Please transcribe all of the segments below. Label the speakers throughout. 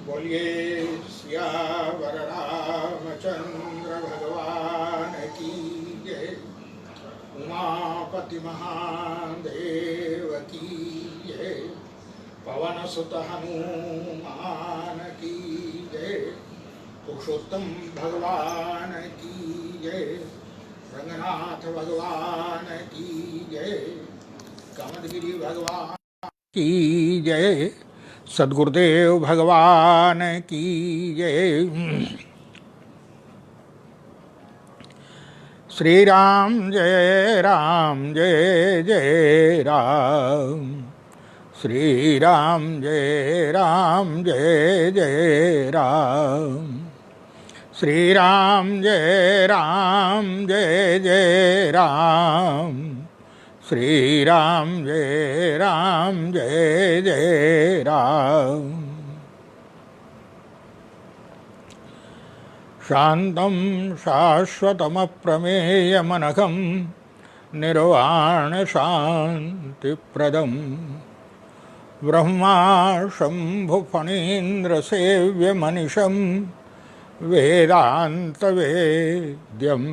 Speaker 1: बोलिए सियावर रामचंद्र भगवान की जय। उमापति महादेव की जय। पवन सुत हनुमान की जय। पुरुषोत्तम भगवान की जय। रंगनाथ भगवान की जय। कामदगिरि भगवान की जय। सद्गुरुदेव भगवान की जय। श्री राम जय जय राम। श्री राम जय जय राम। श्री राम जय जय राम। श्री राम जय जय राम। शांतं शाश्वतमप्रमेयमनघं निर्वाणशान्तिप्रदं ब्रह्मा शम्भुफणीन्द्रसेव्यमनिशं वेदान्तवेद्यं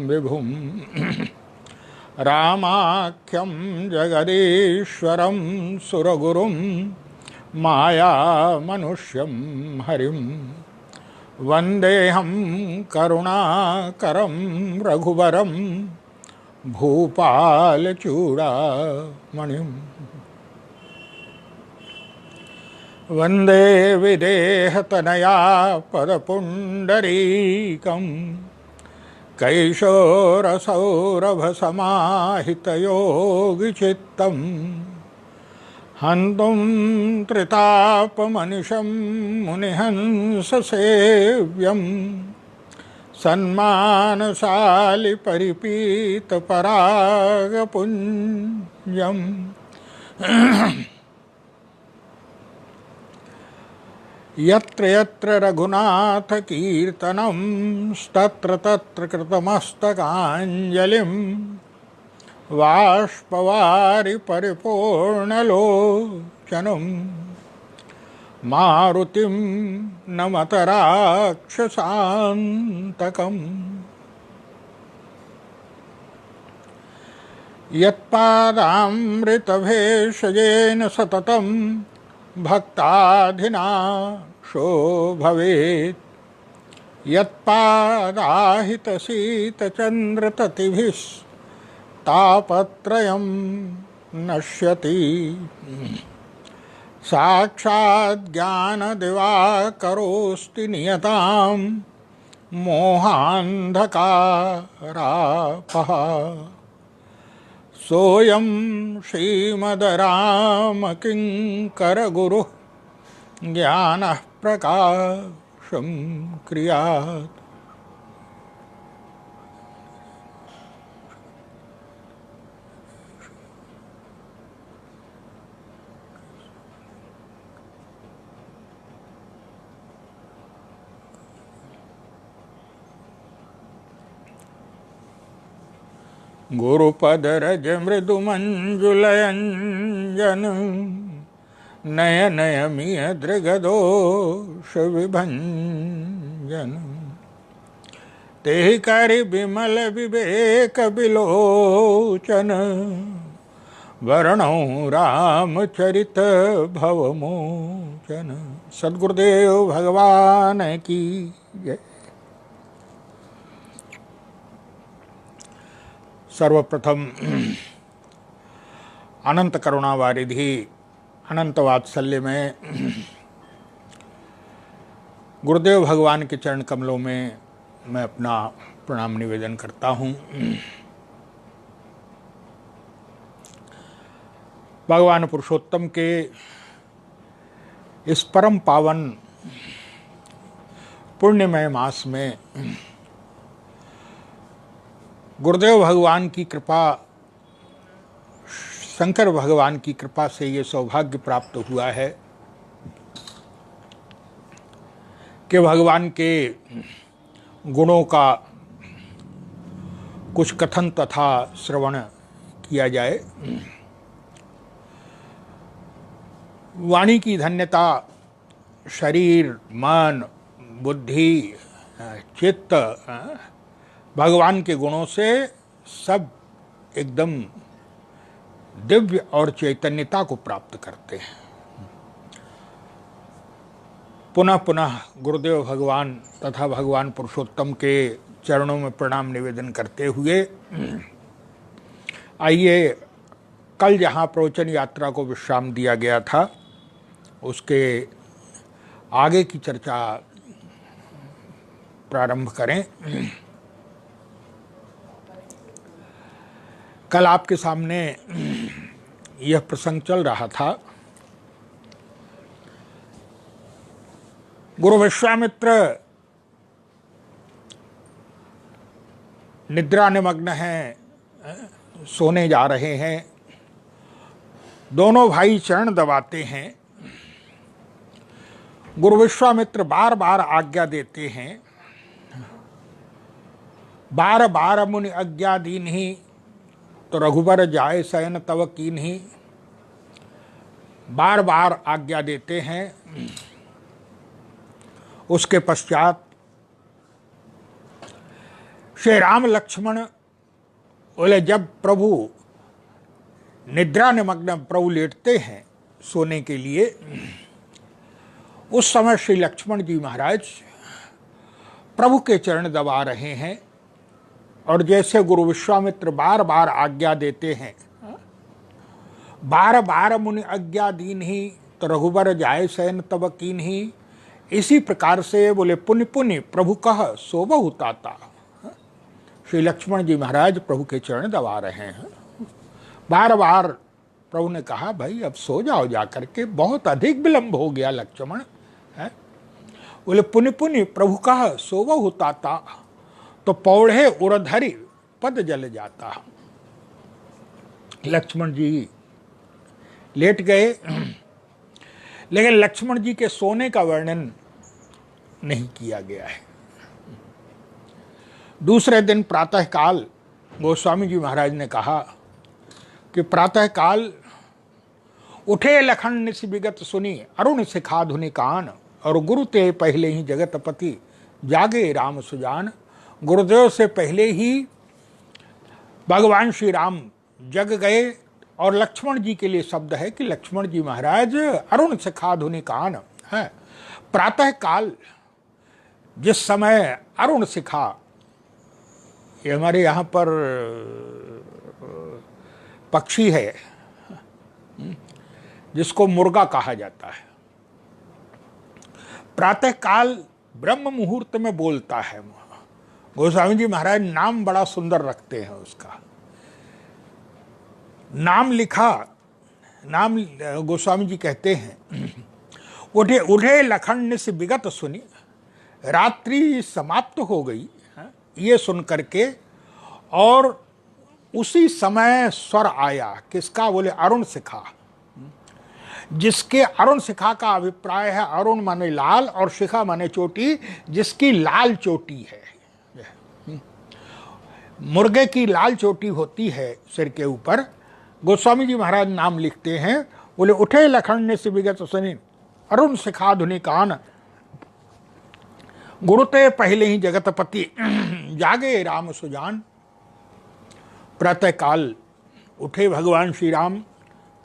Speaker 1: विभुम् रामाख्यं जगदीश्वरं सुरगुरुं मायामनुष्यं हरिं वन्देऽहं करुणाकरं रघुवरं भूपालचूडामणिं वन्दे विदेहतनया पदपुण्डरीकम् कैशोरसौरभसमाहितयोगिचित्तम् हन्तुं त्रितापमनिशं मुनिहंससेव्यं सन्मानशालिपरिपीतपरागपुञ्जम् यत्र यत्र रघुनाथकीर्तनं तत्र तत्र कृतमस्तकाञ्जलिं बाष्पवारि परिपूर्णलोचनं मारुतिं नमत राक्षसान्तकम् यत्पादामृतभेषजेन सततं भक्ताधिनाशो भवेत् यत्पादाहितशीतचन्द्रततिभिस्तापत्रयं नश्यति साक्षात् ज्ञानदिवाकरोऽस्ति नियतां मोहान्धकारापः सोऽयं श्रीमद्रामकिङ्करगुरुः ज्ञानः प्रकाशं क्रियात्। गुरुपदरज मृदुमञ्जुलयञ्जन नयनयमियदृगदोषविभञ्जन तेहि करि विमल विवेक विलोचन वर्णौ रामचरित भवमोचन। सद्गुरुदेव भगवान की जय। सर्वप्रथम अनंत करुणावारिधि अनंत वात्सल्य में गुरुदेव भगवान के चरण कमलों में मैं अपना प्रणाम निवेदन करता हूँ। भगवान पुरुषोत्तम के इस परम पावन पुण्यमय मास में गुरुदेव भगवान की कृपा, शंकर भगवान की कृपा से ये सौभाग्य प्राप्त हुआ है कि भगवान के गुणों का कुछ कथन तथा श्रवण किया जाए। वाणी की धन्यता शरीर, मन, बुद्धि, चित्त भगवान के गुणों से सब एकदम दिव्य और चैतन्यता को प्राप्त करते हैं। पुनः पुनः गुरुदेव भगवान तथा भगवान पुरुषोत्तम के चरणों में प्रणाम निवेदन करते हुए आइए कल जहाँ प्रवचन यात्रा को विश्राम दिया गया था उसके आगे की चर्चा प्रारंभ करें। कल आपके सामने यह प्रसंग चल रहा था, गुरु विश्वामित्र निद्रा निमग्न हैं, सोने जा रहे हैं। दोनों भाई चरण दबाते हैं। गुरु विश्वामित्र बार बार आज्ञा देते हैं, बार बार मुनि आज्ञा दीन्हि तो रघुबर जाए शयन तव कीन्हि। बार बार आज्ञा देते हैं। उसके पश्चात श्री राम लक्ष्मण बोले, जब प्रभु निद्रा निमग्न प्रभु लेटते हैं सोने के लिए, उस समय श्री लक्ष्मण जी महाराज प्रभु के चरण दबा रहे हैं और जैसे गुरु विश्वामित्र बार बार आज्ञा देते हैं, बार बार मुनि आज्ञा दीन्हि तो रघुबर जाए शयन तब कीन्हि, इसी प्रकार से बोले पुण्य पुण्य प्रभु कह सोबहु ताता। श्री लक्ष्मण जी महाराज प्रभु के चरण दबा रहे हैं। बार बार प्रभु ने कहा, भाई अब सो जाओ जाकर के, बहुत अधिक विलंब हो गया लक्ष्मण है। बोले पुण्य पुण्य प्रभु कह सोबहु ताता, तो पौढ़े उरधरि पद जल जाता। लक्ष्मण जी लेट गए, लेकिन लक्ष्मण जी के सोने का वर्णन नहीं किया गया है। दूसरे दिन प्रातःकाल गोस्वामी जी महाराज ने कहा कि प्रातःकाल उठे लखन निस विगत सुनी, अरुण शिखा धुनि कान, और गुरु ते पहले ही जगतपति जागे राम सुजान। गुरुदेव से पहले ही भगवान श्री राम जग गए और लक्ष्मण जी के लिए शब्द है कि लक्ष्मण जी महाराज अरुण शिखा धुनि कान है। प्रातः काल जिस समय अरुण शिखा, ये हमारे यहाँ पर पक्षी है जिसको मुर्गा कहा जाता है, प्रातः काल ब्रह्म मुहूर्त में बोलता है। गोस्वामी जी महाराज नाम बड़ा सुंदर रखते हैं उसका। नाम लिखा, नाम गोस्वामी जी कहते हैं, उठे उठे लखन से विगत सुनी, रात्रि समाप्त हो गई ये सुन करके, और उसी समय स्वर आया। किसका? बोले अरुण शिखा, जिसके अरुण शिखा का अभिप्राय है अरुण माने लाल और शिखा माने चोटी, जिसकी लाल चोटी है। मुर्गे की लाल चोटी होती है सिर के ऊपर। गोस्वामी जी महाराज नाम लिखते हैं, बोले उठे लखन से विगत सुनी, अरुण शिखा धुनि कान, गुरुते पहले ही जगतपति जागे राम सुजान। प्रातः काल उठे भगवान श्री राम।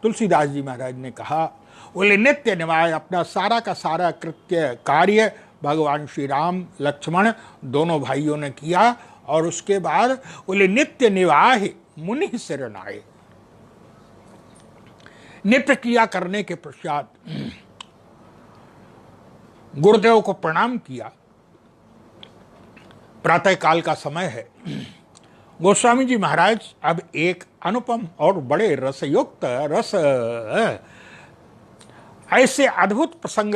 Speaker 1: तुलसीदास जी महाराज ने कहा, बोले नित्य निवाय, अपना सारा का सारा कृत्य कार्य भगवान श्री राम लक्ष्मण दोनों भाइयों ने किया, और उसके बाद बोले नित्य निवाह मुनि शरणाए। नित्य क्रिया करने के पश्चात गुरुदेव को प्रणाम किया। प्रातः काल का समय है। गोस्वामी जी महाराज अब एक अनुपम और बड़े रसयुक्त ऐसे अद्भुत प्रसंग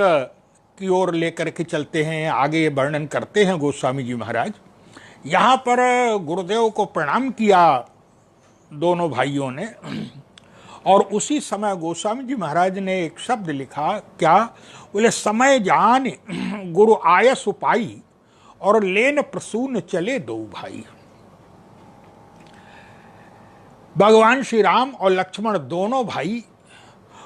Speaker 1: की ओर लेकर के चलते हैं, आगे वर्णन करते हैं गोस्वामी जी महाराज। यहाँ पर गुरुदेव को प्रणाम किया दोनों भाइयों ने, और उसी समय गोस्वामी जी महाराज ने एक शब्द लिखा। क्या? बोले समय जान गुरु आयस उपाई, और लेन प्रसून चले दो भाई। भगवान श्री राम और लक्ष्मण दोनों भाई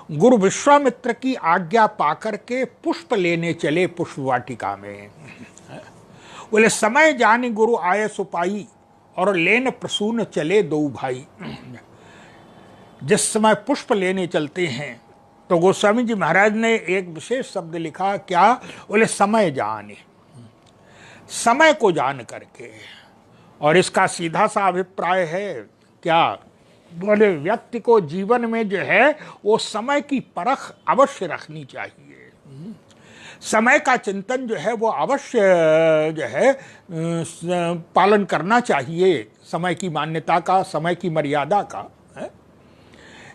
Speaker 1: गुरु विश्वामित्र की आज्ञा पाकर के पुष्प लेने चले पुष्प वाटिका में। बोले समय जानी गुरु आये सुपाई, और लेन प्रसून चले दो भाई। जिस समय पुष्प लेने चलते हैं तो गोस्वामी जी महाराज ने एक विशेष शब्द लिखा, क्या? बोले समय जाने, समय को जान करके। और इसका सीधा सा अभिप्राय है क्या? बोले व्यक्ति को जीवन में जो है वो समय की परख अवश्य रखनी चाहिए। समय का चिंतन जो है वो अवश्य जो है पालन करना चाहिए, समय की मान्यता का, समय की मर्यादा का।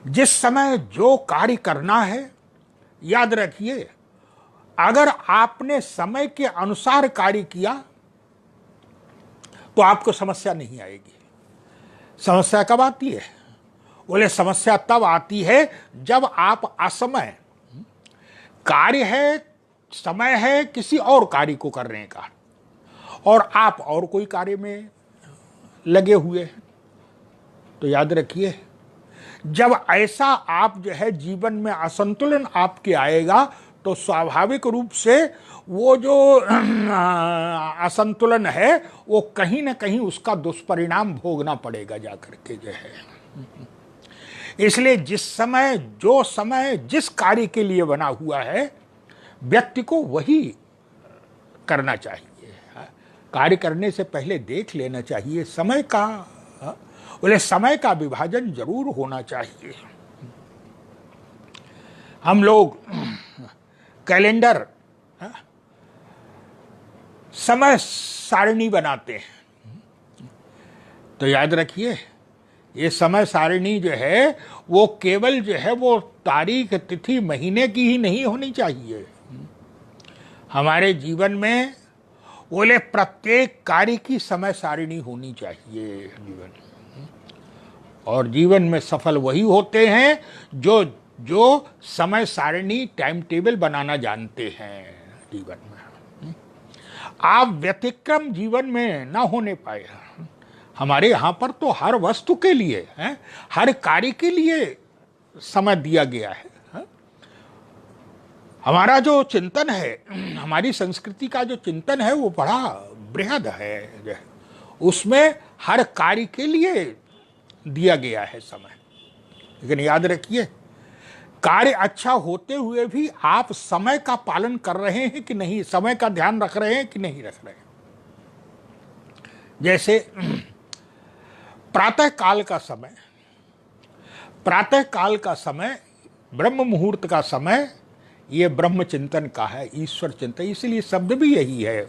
Speaker 1: जिस समय जो कार्य करना है, याद रखिए, अगर आपने समय के अनुसार कार्य किया तो आपको समस्या नहीं आएगी। समस्या कब आती है? बोले समस्या तब आती है जब आप असमय, कार्य है, समय है किसी और कार्य को करने का, और आप और कोई कार्य में लगे हुए हैं। तो याद रखिए, जब ऐसा आप जो है जीवन में असंतुलन आपके आएगा तो स्वाभाविक रूप से वो जो असंतुलन है वो कहीं ना कहीं उसका दुष्परिणाम भोगना पड़ेगा जाकर के जो है। इसलिए जिस समय, जो समय जिस कार्य के लिए बना हुआ है, व्यक्ति को वही करना चाहिए। कार्य करने से पहले देख लेना चाहिए समय का, बोले समय का विभाजन जरूर होना चाहिए। हम लोग कैलेंडर, समय सारणी बनाते हैं, तो याद रखिए ये समय सारणी जो है वो केवल जो है वो तारीख, तिथि, महीने की ही नहीं होनी चाहिए। हमारे जीवन में बोले प्रत्येक कार्य की समय सारणी होनी चाहिए जीवन। और जीवन में सफल वही होते हैं जो जो समय सारणी, टाइम टेबल बनाना जानते हैं जीवन में। आप व्यतिक्रम जीवन में ना होने पाए। हमारे यहाँ पर तो हर वस्तु के लिए, हर कार्य के लिए समय दिया गया है। हमारा जो चिंतन है, हमारी संस्कृति का जो चिंतन है वो बड़ा बृहद है। उसमें हर कार्य के लिए दिया गया है समय। लेकिन याद रखिए, कार्य अच्छा होते हुए भी आप समय का पालन कर रहे हैं कि नहीं, समय का ध्यान रख रहे हैं कि नहीं रख रहे हैं। जैसे प्रातः काल का समय, प्रातः काल का समय, ब्रह्म मुहूर्त का समय, ये ब्रह्म चिंतन का है, ईश्वर चिंतन, इसलिए शब्द भी यही है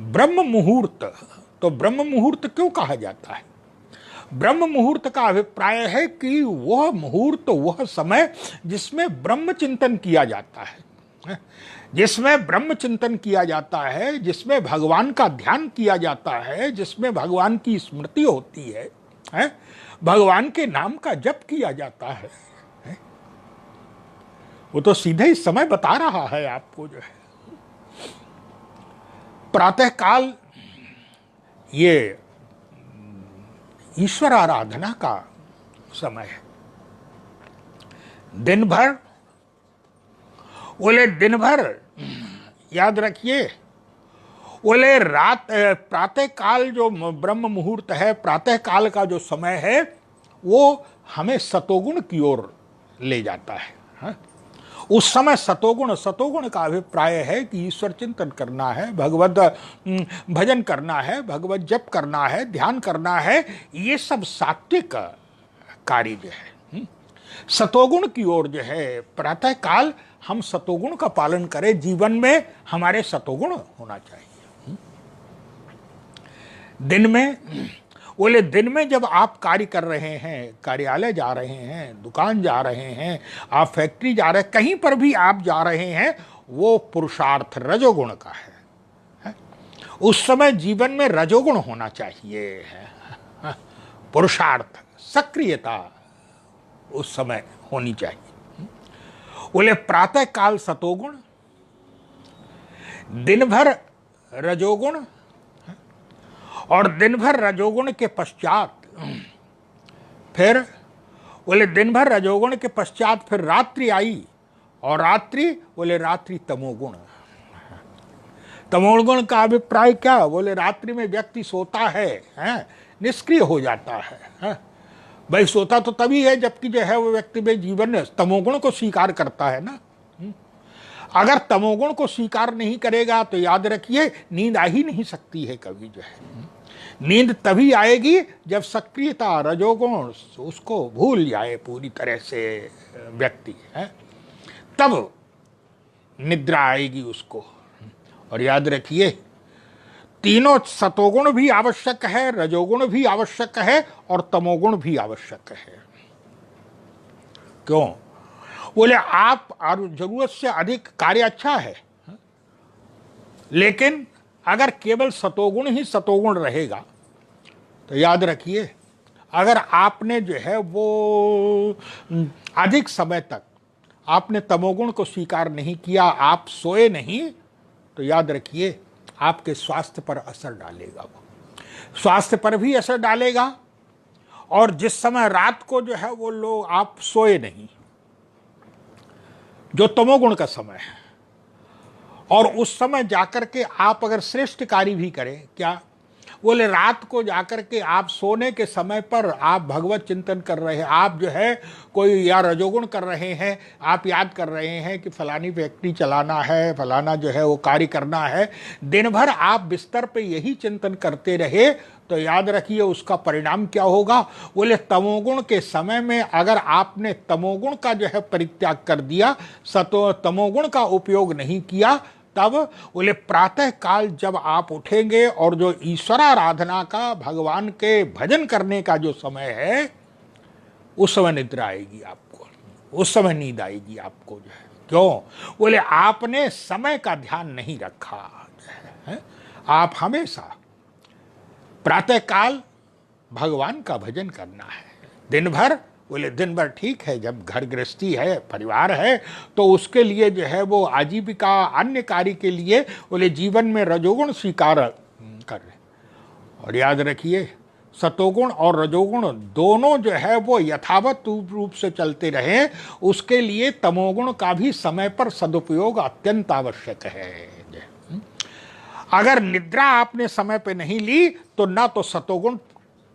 Speaker 1: ब्रह्म मुहूर्त। तो ब्रह्म मुहूर्त क्यों कहा जाता है? ब्रह्म मुहूर्त का अभिप्राय है कि वह मुहूर्त, वह समय जिसमें ब्रह्म चिंतन किया जाता है, जिसमें ब्रह्म चिंतन किया जाता है, जिसमें भगवान का ध्यान किया जाता है, जिसमें भगवान की स्मृति होती है, भगवान के नाम का जप किया जाता है। वो तो सीधे ही समय बता रहा है आपको जो है। प्रातः काल ये ईश्वर आराधना का समय है। दिन भर, बोले दिन भर, याद रखिए, बोले रात, प्रातः काल जो ब्रह्म मुहूर्त है, प्रातः काल का जो समय है वो हमें सतोगुण की ओर ले जाता है। उस समय सतोगुण, सतोगुण का अभिप्राय है कि ईश्वर चिंतन करना है, भगवत भजन करना है, भगवत जप करना है, ध्यान करना है, ये सब सात्विक कार्य जो है। सतोगुण की ओर जो है प्रातः काल हम सतोगुण का पालन करें, जीवन में हमारे सतोगुण होना चाहिए। दिन में, बोले दिन में जब आप कार्य कर रहे हैं, कार्यालय जा रहे हैं, दुकान जा रहे हैं, आप फैक्ट्री जा रहे हैं, कहीं पर भी आप जा रहे हैं, वो पुरुषार्थ रजोगुण का है। उस समय जीवन में रजोगुण होना चाहिए। पुरुषार्थ, सक्रियता उस समय होनी चाहिए। बोले प्रातः काल सतोगुण, दिन भर रजोगुण, और दिन भर रजोगुण के पश्चात फिर बोले दिन भर रजोगुण के पश्चात फिर रात्रि आई, और रात्रि बोले रात्रि तमोगुण। तमोगुण का अभिप्राय क्या? बोले रात्रि में व्यक्ति सोता है, निष्क्रिय हो जाता है। भाई सोता तो तभी है जबकि जो है वो व्यक्ति में जीवन तमोगुण को स्वीकार करता है ना। अगर तमोगुण को स्वीकार नहीं करेगा तो याद रखिए नींद आ ही नहीं सकती है कभी जो है। नींद तभी आएगी जब सक्रियता रजोगुण उसको भूल जाए पूरी तरह से व्यक्ति है, तब निद्रा आएगी उसको। और याद रखिए तीनों सतोगुण भी आवश्यक है, रजोगुण भी आवश्यक है और तमोगुण भी आवश्यक है। क्यों? बोले आप जरूरत से अधिक कार्य अच्छा है, लेकिन अगर केवल सतोगुण ही सतोगुण रहेगा तो याद रखिए अगर आपने जो है वो अधिक समय तक आपने तमोगुण को स्वीकार नहीं किया, आप सोए नहीं, तो याद रखिए आपके स्वास्थ्य पर असर डालेगा। वो स्वास्थ्य पर भी असर डालेगा। और जिस समय रात को जो है वो लोग आप सोए नहीं, जो तमोगुण का समय है, और उस समय जाकर के आप अगर श्रेष्ठ कार्य भी करें, क्या बोले रात को जाकर के आप सोने के समय पर आप भगवत चिंतन कर रहे हैं, आप जो है कोई या रजोगुण कर रहे हैं, आप याद कर रहे हैं कि फलानी फैक्ट्री चलाना है, फलाना जो है वो कार्य करना है, दिन भर आप बिस्तर पे यही चिंतन करते रहे, तो याद रखिए उसका परिणाम क्या होगा? बोले तमोगुण के समय में अगर आपने तमोगुण का जो है परित्याग कर दिया, तमोगुण का उपयोग नहीं किया, तब बोले प्रातः काल जब आप उठेंगे और जो ईश्वराराधना का, भगवान के भजन करने का जो समय है, उस समय निद्रा आएगी आपको, उस समय नींद आएगी आपको जो है। क्यों? बोले आपने समय का ध्यान नहीं रखा है। आप हमेशा प्रातः काल भगवान का भजन करना है। दिन भर बोले दिन भर ठीक है, जब घर गृहस्थी है, परिवार है, तो उसके लिए जो है वो आजीविका अन्य कार्य के लिए बोले जीवन में रजोगुण स्वीकार कर रहे। और याद रखिए सतोगुण और रजोगुण दोनों जो है वो यथावत रूप से चलते रहे, उसके लिए तमोगुण का भी समय पर सदुपयोग अत्यंत आवश्यक है। अगर निद्रा आपने समय पे नहीं ली तो ना तो सतोगुण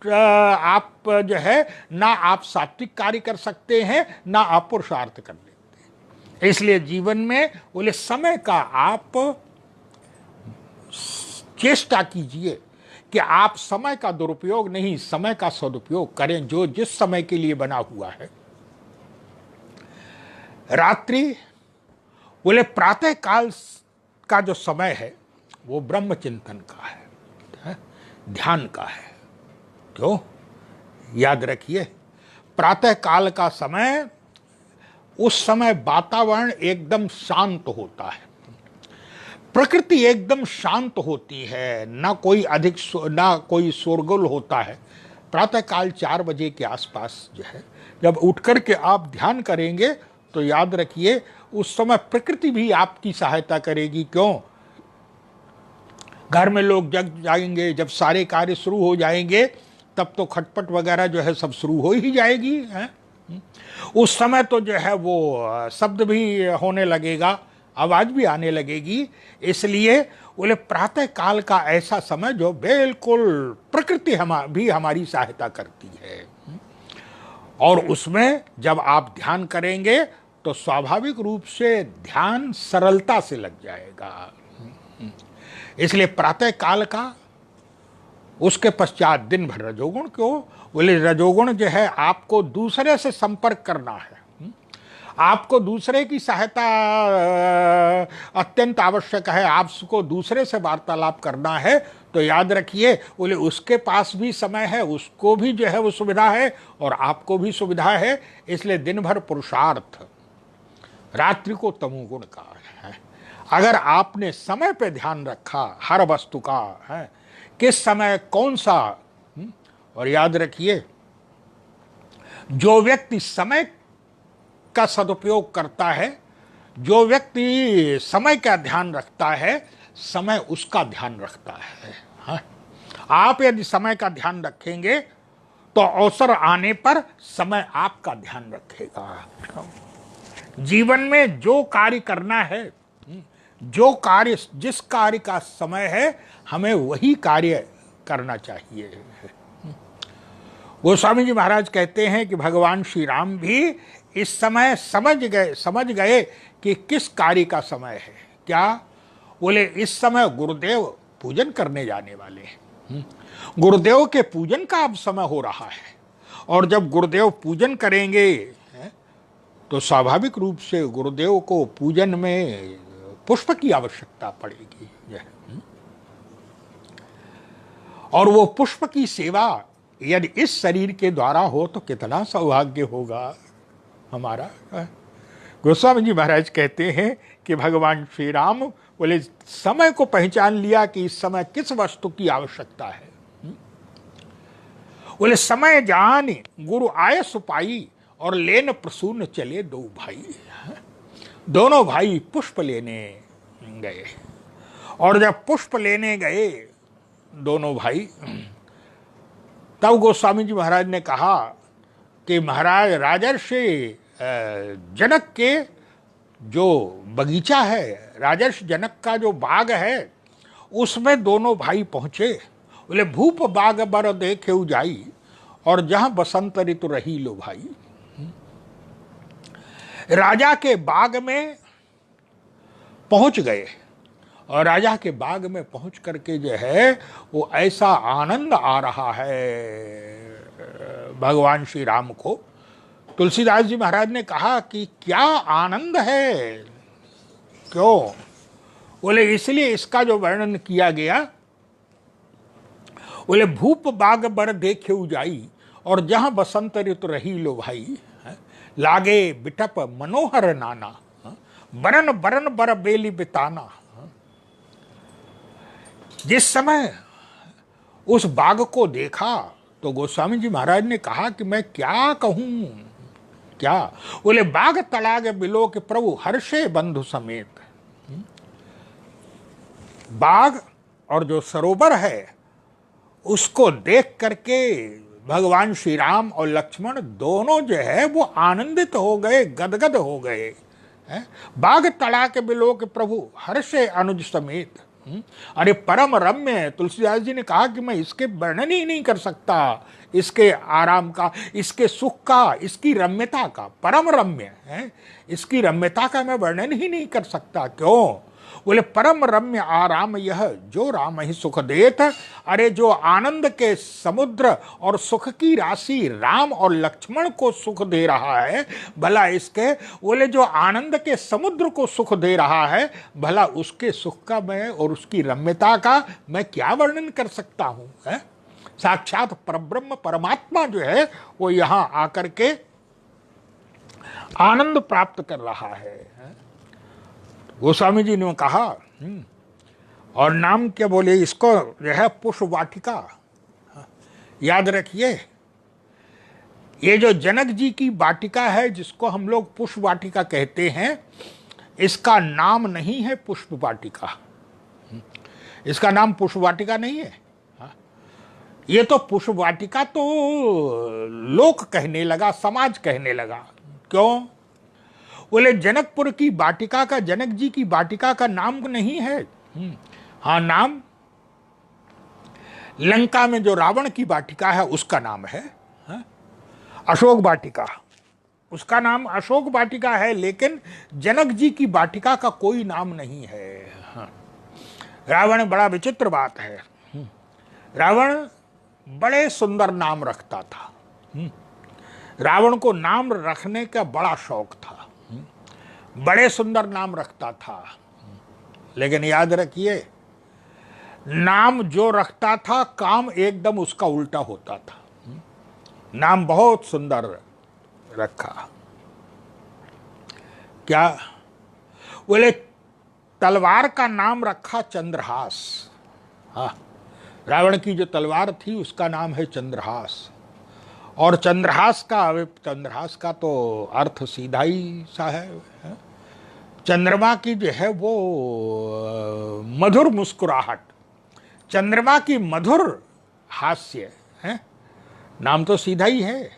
Speaker 1: आप जो है ना आप सात्विक कार्य कर सकते हैं, ना आप पुरुषार्थ कर लेते हैं। इसलिए जीवन में बोले समय का आप चेष्टा कीजिए कि आप समय का दुरुपयोग नहीं, समय का सदुपयोग करें, जो जिस समय के लिए बना हुआ है। रात्रि बोले प्रातः काल का जो समय है वो ब्रह्म चिंतन का है, ध्यान का है। क्यों? याद रखिए प्रातः काल का समय, उस समय वातावरण एकदम शांत होता है, प्रकृति एकदम शांत होती है, ना कोई अधिक ना कोई शोरगुल होता है। प्रातः काल 4 बजे के आसपास जो है जब उठ कर के आप ध्यान करेंगे तो याद रखिए उस समय प्रकृति भी आपकी सहायता करेगी। क्यों? घर में लोग जग जाएंगे, जब सारे कार्य शुरू हो जाएंगे तब तो खटपट वगैरह जो है सब शुरू हो ही जाएगी है। उस समय तो जो है वो शब्द भी होने लगेगा, आवाज भी आने लगेगी। इसलिए बोले प्रातः काल का ऐसा समय जो बिल्कुल प्रकृति भी हमारी सहायता करती है, और उसमें जब आप ध्यान करेंगे तो स्वाभाविक रूप से ध्यान सरलता से लग जाएगा। इसलिए प्रातः काल का, उसके पश्चात दिन भर रजोगुण। क्यों? बोले रजोगुण जो है आपको दूसरे से संपर्क करना है, आपको दूसरे की सहायता अत्यंत आवश्यक है, आपको दूसरे से वार्तालाप करना है। तो याद रखिए बोले उसके पास भी समय है, उसको भी जो है वो सुविधा है और आपको भी सुविधा है। इसलिए दिन भर पुरुषार्थ, रात्रि को तमोगुण का है। अगर आपने समय पे ध्यान रखा हर वस्तु का है, किस समय कौन सा, और याद रखिए जो व्यक्ति समय का सदुपयोग करता है, जो व्यक्ति समय का ध्यान रखता है, समय उसका ध्यान रखता है। हाँ? आप यदि समय का ध्यान रखेंगे तो अवसर आने पर समय आपका ध्यान रखेगा। जीवन में जो कार्य करना है, जो कार्य, जिस कार्य का समय है, हमें वही कार्य करना चाहिए। गोस्वामी जी महाराज कहते हैं कि भगवान श्री राम भी इस समय समझ गए कि किस कार्य का समय है। क्या? बोले इस समय गुरुदेव पूजन करने जाने वाले हैं। गुरुदेव के पूजन का अब समय हो रहा है, और जब गुरुदेव पूजन करेंगे तो स्वाभाविक रूप से गुरुदेव को पूजन में पुष्प की आवश्यकता पड़ेगी। और वो पुष्प की सेवा यदि इस शरीर के द्वारा हो तो कितना सौभाग्य होगा हमारा। गोस्वामी जी महाराज कहते हैं कि भगवान श्री राम बोले समय को पहचान लिया कि इस समय किस वस्तु की आवश्यकता है। बोले समय जान गुरु आय सुपाई, और लेन प्रसून चले दो भाई। दोनों भाई पुष्प लेने गए, और जब पुष्प लेने गए दोनों भाई, तब गोस्वामी जी महाराज ने कहा कि महाराज राजर्षि जनक के जो बगीचा है, राजर्षि जनक का जो बाग है, उसमें दोनों भाई पहुंचे। बोले भूप बाग बर देखे जाई, और जहां बसंत ऋतु रही लो भाई। राजा के बाग में पहुंच गए, और राजा के बाग में पहुंच करके जो है वो ऐसा आनंद आ रहा है भगवान श्री राम को। तुलसीदास जी महाराज ने कहा कि क्या आनंद है। क्यों? बोले इसलिए इसका जो वर्णन किया गया, बोले भूप बाग बर देखे जाई, और जहां बसंत ऋतु रही लो भाई। लागे बिटप मनोहर नाना, बरन बरन बर बेली बिताना। जिस समय उस बाग को देखा तो गोस्वामी जी महाराज ने कहा कि मैं क्या कहूं। क्या? बोले बाग तड़ाग बिलो के प्रभु हर्षे बंधु समेत। बाग और जो सरोवर है उसको देख करके भगवान श्री राम और लक्ष्मण दोनों जो है वो आनंदित हो गए, गदगद हो गए। बाग तड़ाग बिलो के प्रभु हर्षे अनुज समेत। अरे परम रम्य है। तुलसीदास जी ने कहा कि मैं इसके वर्णन ही नहीं कर सकता, इसके आराम का, इसके सुख का, इसकी रम्यता का। परम रम्य है, इसकी रम्यता का मैं वर्णन ही नहीं कर सकता। क्यों? बोले परम रम्य आराम यह जो राम ही सुख देत। अरे जो आनंद के समुद्र और सुख की राशि राम और लक्ष्मण को सुख दे रहा है, भला इसके, बोले जो आनंद के समुद्र को सुख दे रहा है, भला उसके सुख का मैं और उसकी रम्यता का मैं क्या वर्णन कर सकता हूं। है? साक्षात परब्रह्म परमात्मा जो है वो यहां आकर के आनंद प्राप्त कर रहा है। गोस्वामी जी ने कहा, और नाम क्या बोले इसको जो है पुष्प वाटिका। याद रखिए, ये जो जनक जी की वाटिका है जिसको हम लोग पुष्प वाटिका कहते हैं, इसका नाम नहीं है पुष्प वाटिका। इसका नाम पुष्प वाटिका नहीं है। ये तो पुष्प वाटिका तो लोक कहने लगा, समाज कहने लगा। क्यों? बोले जनकपुर की वाटिका का, जनक जी की वाटिका का नाम नहीं है। हाँ, नाम लंका में जो रावण की वाटिका है उसका नाम है अशोक वाटिका। उसका नाम अशोक वाटिका है, लेकिन जनक जी की वाटिका का कोई नाम नहीं है। रावण बड़ा विचित्र बात है। रावण बड़े सुंदर नाम रखता था। रावण को नाम रखने का बड़ा शौक था, बड़े सुंदर नाम रखता था। लेकिन याद रखिए, नाम जो रखता था काम एकदम उसका उल्टा होता था। नाम बहुत सुंदर रखा। क्या? बोले तलवार का नाम रखा चंद्रहास। हाँ, रावण की जो तलवार थी उसका नाम है चंद्रहास। और चंद्रहास का तो अर्थ सीधा ही सा है। चंद्रमा की जो है वो मधुर मुस्कुराहट, चंद्रमा की मधुर हास्य है, नाम तो सीधा ही है।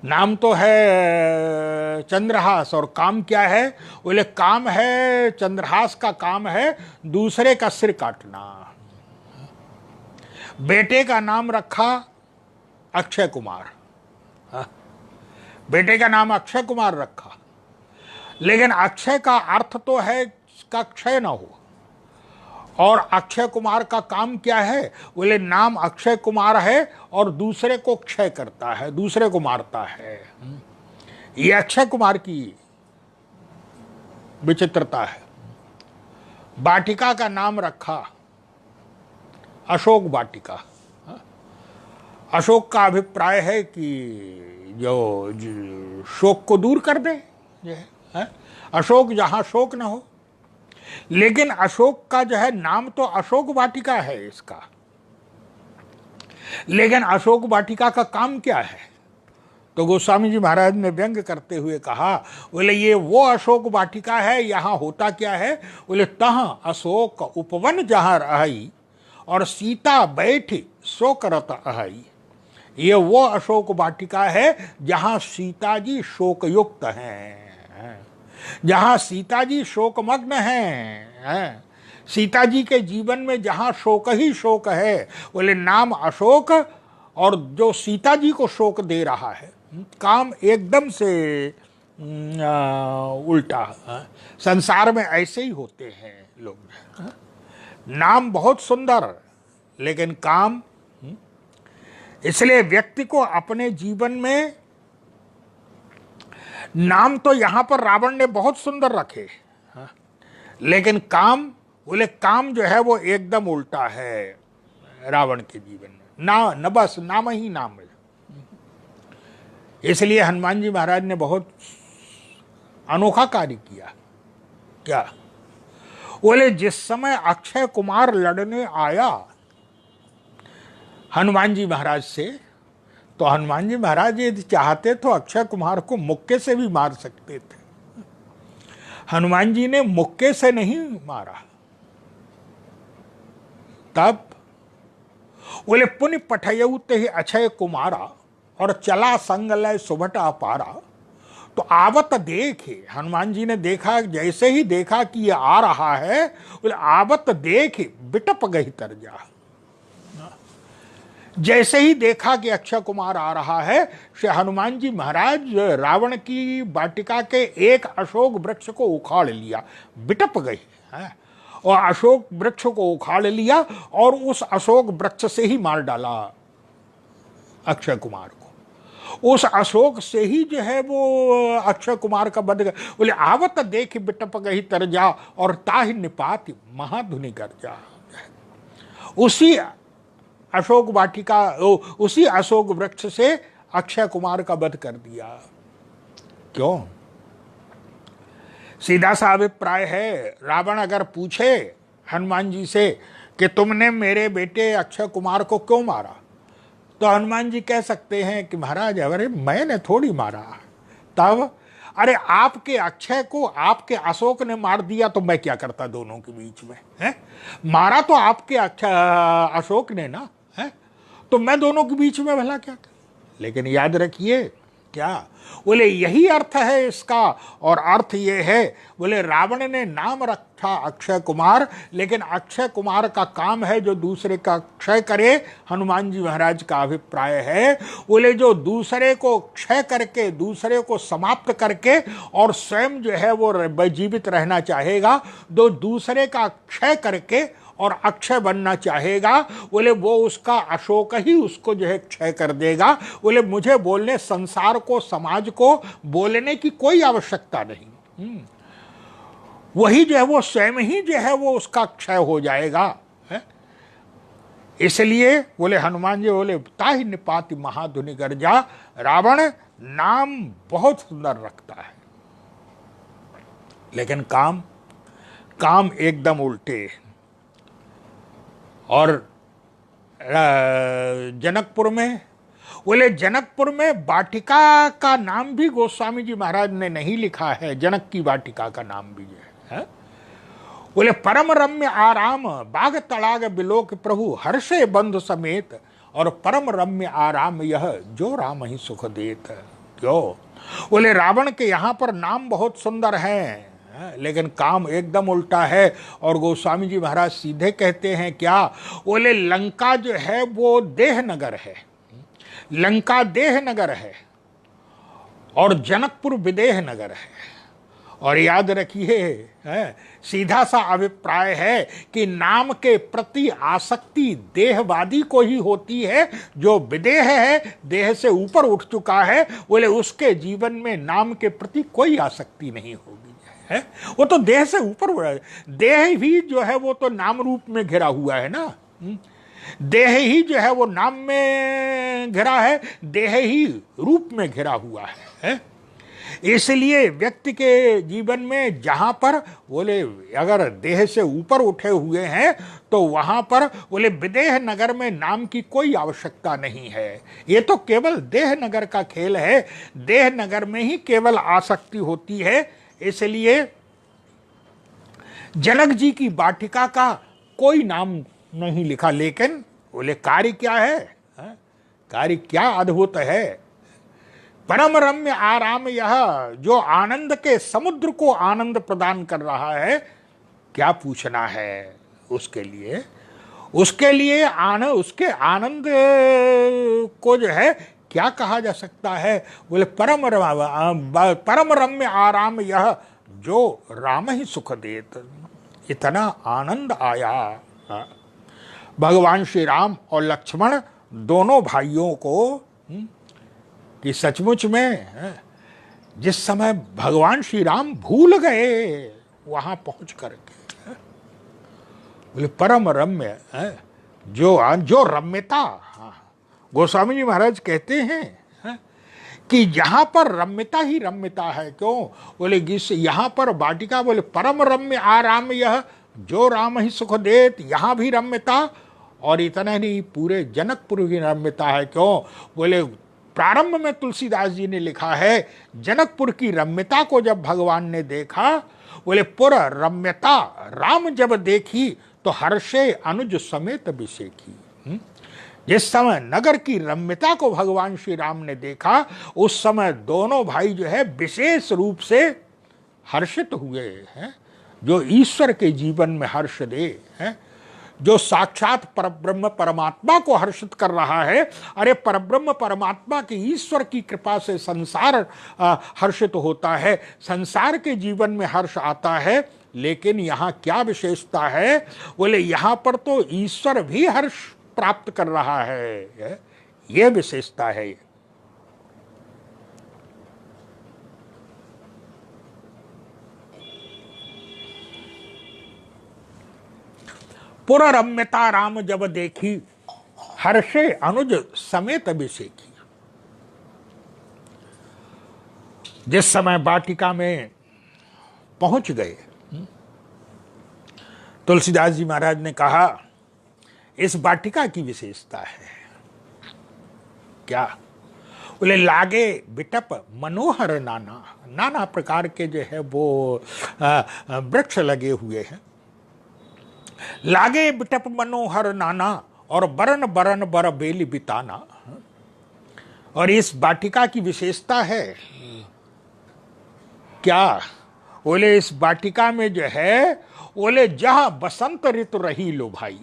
Speaker 1: नाम तो है चंद्रहास, और काम क्या है? बोले काम है, चंद्रहास का काम है दूसरे का सिर काटना। बेटे का नाम रखा अक्षय कुमार, बेटे का नाम अक्षय कुमार रखा, लेकिन अक्षय का अर्थ तो है का क्षय ना हो। और अक्षय कुमार का काम क्या है? बोले नाम अक्षय कुमार है और दूसरे को क्षय करता है, दूसरे को मारता है। ये अक्षय कुमार की विचित्रता है। वाटिका का नाम रखा अशोक वाटिका। अशोक का अभिप्राय है कि जो शोक को दूर कर दे, अशोक जहां शोक न हो। लेकिन अशोक का जो है नाम तो अशोक वाटिका है इसका, लेकिन अशोक वाटिका का काम क्या है? तो गोस्वामी जी महाराज ने व्यंग करते हुए कहा, बोले ये वो अशोक वाटिका है, यहां होता क्या है? बोले तह अशोक उपवन जहां रही और सीता बैठी सो करत अहाई। ये वो अशोक वाटिका है जहां सीता जी शोकयुक्त हैं, जहां सीता जी शोकमग्न हैं, सीता जी के जीवन में जहां शोक ही शोक है। बोले नाम अशोक और जो सीता जी को शोक दे रहा है, काम एकदम से उल्टा। संसार में ऐसे ही होते हैं लोग। नाम बहुत सुंदर, लेकिन काम। इसलिए व्यक्ति को अपने जीवन में नाम तो यहां पर रावण ने बहुत सुंदर रखे, लेकिन काम, बोले काम जो है वो एकदम उल्टा है रावण के जीवन में। न बस नाम ही नाम है। इसलिए हनुमान जी महाराज ने बहुत अनोखा कार्य किया। क्या? बोले जिस समय अक्षय कुमार लड़ने आया हनुमान जी महाराज से, तो हनुमान जी महाराज यदि चाहते तो अक्षय कुमार को मुक्के से भी मार सकते थे। हनुमान जी ने मुक्के से नहीं मारा। तब बोले पुण्य पठयउते ही अक्षय कुमारा और चला संगलय सुभटा पारा। तो आवत देखे, हनुमान जी ने देखा, जैसे ही देखा कि ये आ रहा है, बोले आवत देखे बिटप गई तरजा। जैसे ही देखा कि अक्षय कुमार आ रहा है, श्री हनुमान जी महाराज रावण की वाटिका के एक अशोक वृक्ष को उखाड़ लिया, बिटप गई है, और अशोक वृक्ष को उखाड़ लिया और उस अशोक वृक्ष से ही मार डाला अक्षय कुमार को। उस अशोक से ही जो है वो अक्षय कुमार का वध। बोले आवत देख बिटप गई तरजा और ताहि निपाति महाधुनि गर्जा। उसी अशोक वाटिका, उसी अशोक वृक्ष से अक्षय कुमार का वध कर दिया। क्यों? सीधा सा अभिप्राय है। रावण अगर पूछे हनुमान जी से कि तुमने मेरे बेटे अक्षय कुमार को क्यों मारा, तो हनुमान जी कह सकते हैं कि महाराज अरे मैंने थोड़ी मारा। तब अरे आपके अक्षय को आपके अशोक ने मार दिया तो मैं क्या करता दोनों के बीच में? है मारा तो आपके अशोक ने ना, है तो मैं दोनों के बीच में भला क्या कर? लेकिन याद रखिए क्या, बोले यही अर्थ है इसका। और अर्थ ये है, बोले रावण ने नाम रखा अक्षय कुमार, लेकिन अक्षय कुमार का काम है जो दूसरे का क्षय करे। हनुमान जी महाराज का अभिप्राय है, बोले जो दूसरे को क्षय करके, दूसरे को समाप्त करके और स्वयं जो है वो जीवित रहना चाहेगा, जो दूसरे का क्षय करके और अक्षय बनना चाहेगा, बोले वो उसका अशोक ही उसको जो है क्षय कर देगा। बोले मुझे बोलने, संसार को, समाज को बोलने की कोई आवश्यकता नहीं, वही जो है वो स्वयं ही जो है वो उसका क्षय हो जाएगा। है इसलिए बोले हनुमान जी बोले ताहि निपाति महाधुनि गर्जा। रावण नाम बहुत सुंदर रखता है, लेकिन काम एकदम उल्टे। और जनकपुर में, बोले जनकपुर में वाटिका का नाम भी गोस्वामी जी महाराज ने नहीं लिखा है। जनक की वाटिका का नाम भी है। बोले परम रम्य आराम बाग तड़ाग बिलोक प्रभु हर्षे बंधु समेत और परम रम्य आराम यह जो राम ही सुख देत। क्यों? बोले रावण के यहाँ पर नाम बहुत सुंदर है, लेकिन काम एकदम उल्टा है। और गोस्वामी जी महाराज सीधे कहते हैं क्या? बोले लंका जो है वो देह नगर है, लंका देह नगर है और जनकपुर विदेह नगर है। और याद रखिए, सीधा सा अभिप्राय है कि नाम के प्रति आसक्ति देहवादी को ही होती है। जो विदेह है, देह से ऊपर उठ चुका है, बोले उसके जीवन में नाम के प्रति कोई आसक्ति नहीं होगी, है। वो तो देह से ऊपर उड़ा है। देह भी जो है वो तो नाम रूप में घिरा हुआ है ना। देह ही जो है वो नाम में घिरा है, देह ही रूप में घिरा हुआ है। इसलिए व्यक्ति के जीवन में जहां पर बोले अगर देह से ऊपर उठे हुए हैं तो वहां पर बोले विदेह नगर में नाम की कोई आवश्यकता नहीं है। ये तो केवल देह नगर का खेल है, देह नगर में ही केवल आसक्ति होती है। इसलिए जनक जी की वाटिका का कोई नाम नहीं लिखा, लेकिन बोले कार्य क्या है, कार्य क्या अद्भुत है। परम रम्य आराम यह जो आनंद के समुद्र को आनंद प्रदान कर रहा है, क्या पूछना है उसके लिए। उसके आनंद को जो है क्या कहा जा सकता है। बोले परम रम्य आराम यह जो राम ही सुख देत। इतना आनंद आया भगवान श्री राम और लक्ष्मण दोनों भाइयों को कि सचमुच में जिस समय भगवान श्री राम भूल गए वहां पहुंच करके, बोले परम रम्य जो रम्यता। गोस्वामी जी महाराज कहते हैं कि यहां पर रम्यता ही रम्यता है। क्यों? बोले यहां पर वाटिका, बोले परम रम्य आराम यह जो राम ही सुख देत, यहां भी रम्यता। और इतना नहीं, पूरे जनकपुर की रम्यता है। क्यों? बोले प्रारंभ में तुलसीदास जी ने लिखा है, जनकपुर की रम्यता को जब भगवान ने देखा, बोले पुर रम्यता राम जब देखी तो हर्षे अनुज समेत बिसेखी। जिस समय नगर की रम्यता को भगवान श्री राम ने देखा, उस समय दोनों भाई जो है विशेष रूप से हर्षित हुए हैं। जो ईश्वर के जीवन में हर्ष दे, है जो साक्षात परब्रह्म परमात्मा को हर्षित कर रहा है। अरे परब्रह्म परमात्मा की ईश्वर की कृपा से संसार हर्षित होता है, संसार के जीवन में हर्ष आता है। लेकिन यहाँ क्या विशेषता है? बोले यहाँ पर तो ईश्वर भी हर्ष प्राप्त कर रहा है, ये विशेषता है। पुर रम्यता राम जब देखी हर्षे अनुज समेत अभिषेकी। जिस समय वाटिका में पहुंच गए, तुलसीदास जी महाराज ने कहा इस वाटिका की विशेषता है क्या? बोले लागे बिटप मनोहर नाना, नाना प्रकार के जो है वो वृक्ष लगे हुए हैं। लागे बिटप मनोहर नाना और बरन बरन बर बेली बिताना। और इस वाटिका की विशेषता है क्या? बोले इस वाटिका में जो है, बोले जहां बसंत ऋतु रही लो भाई,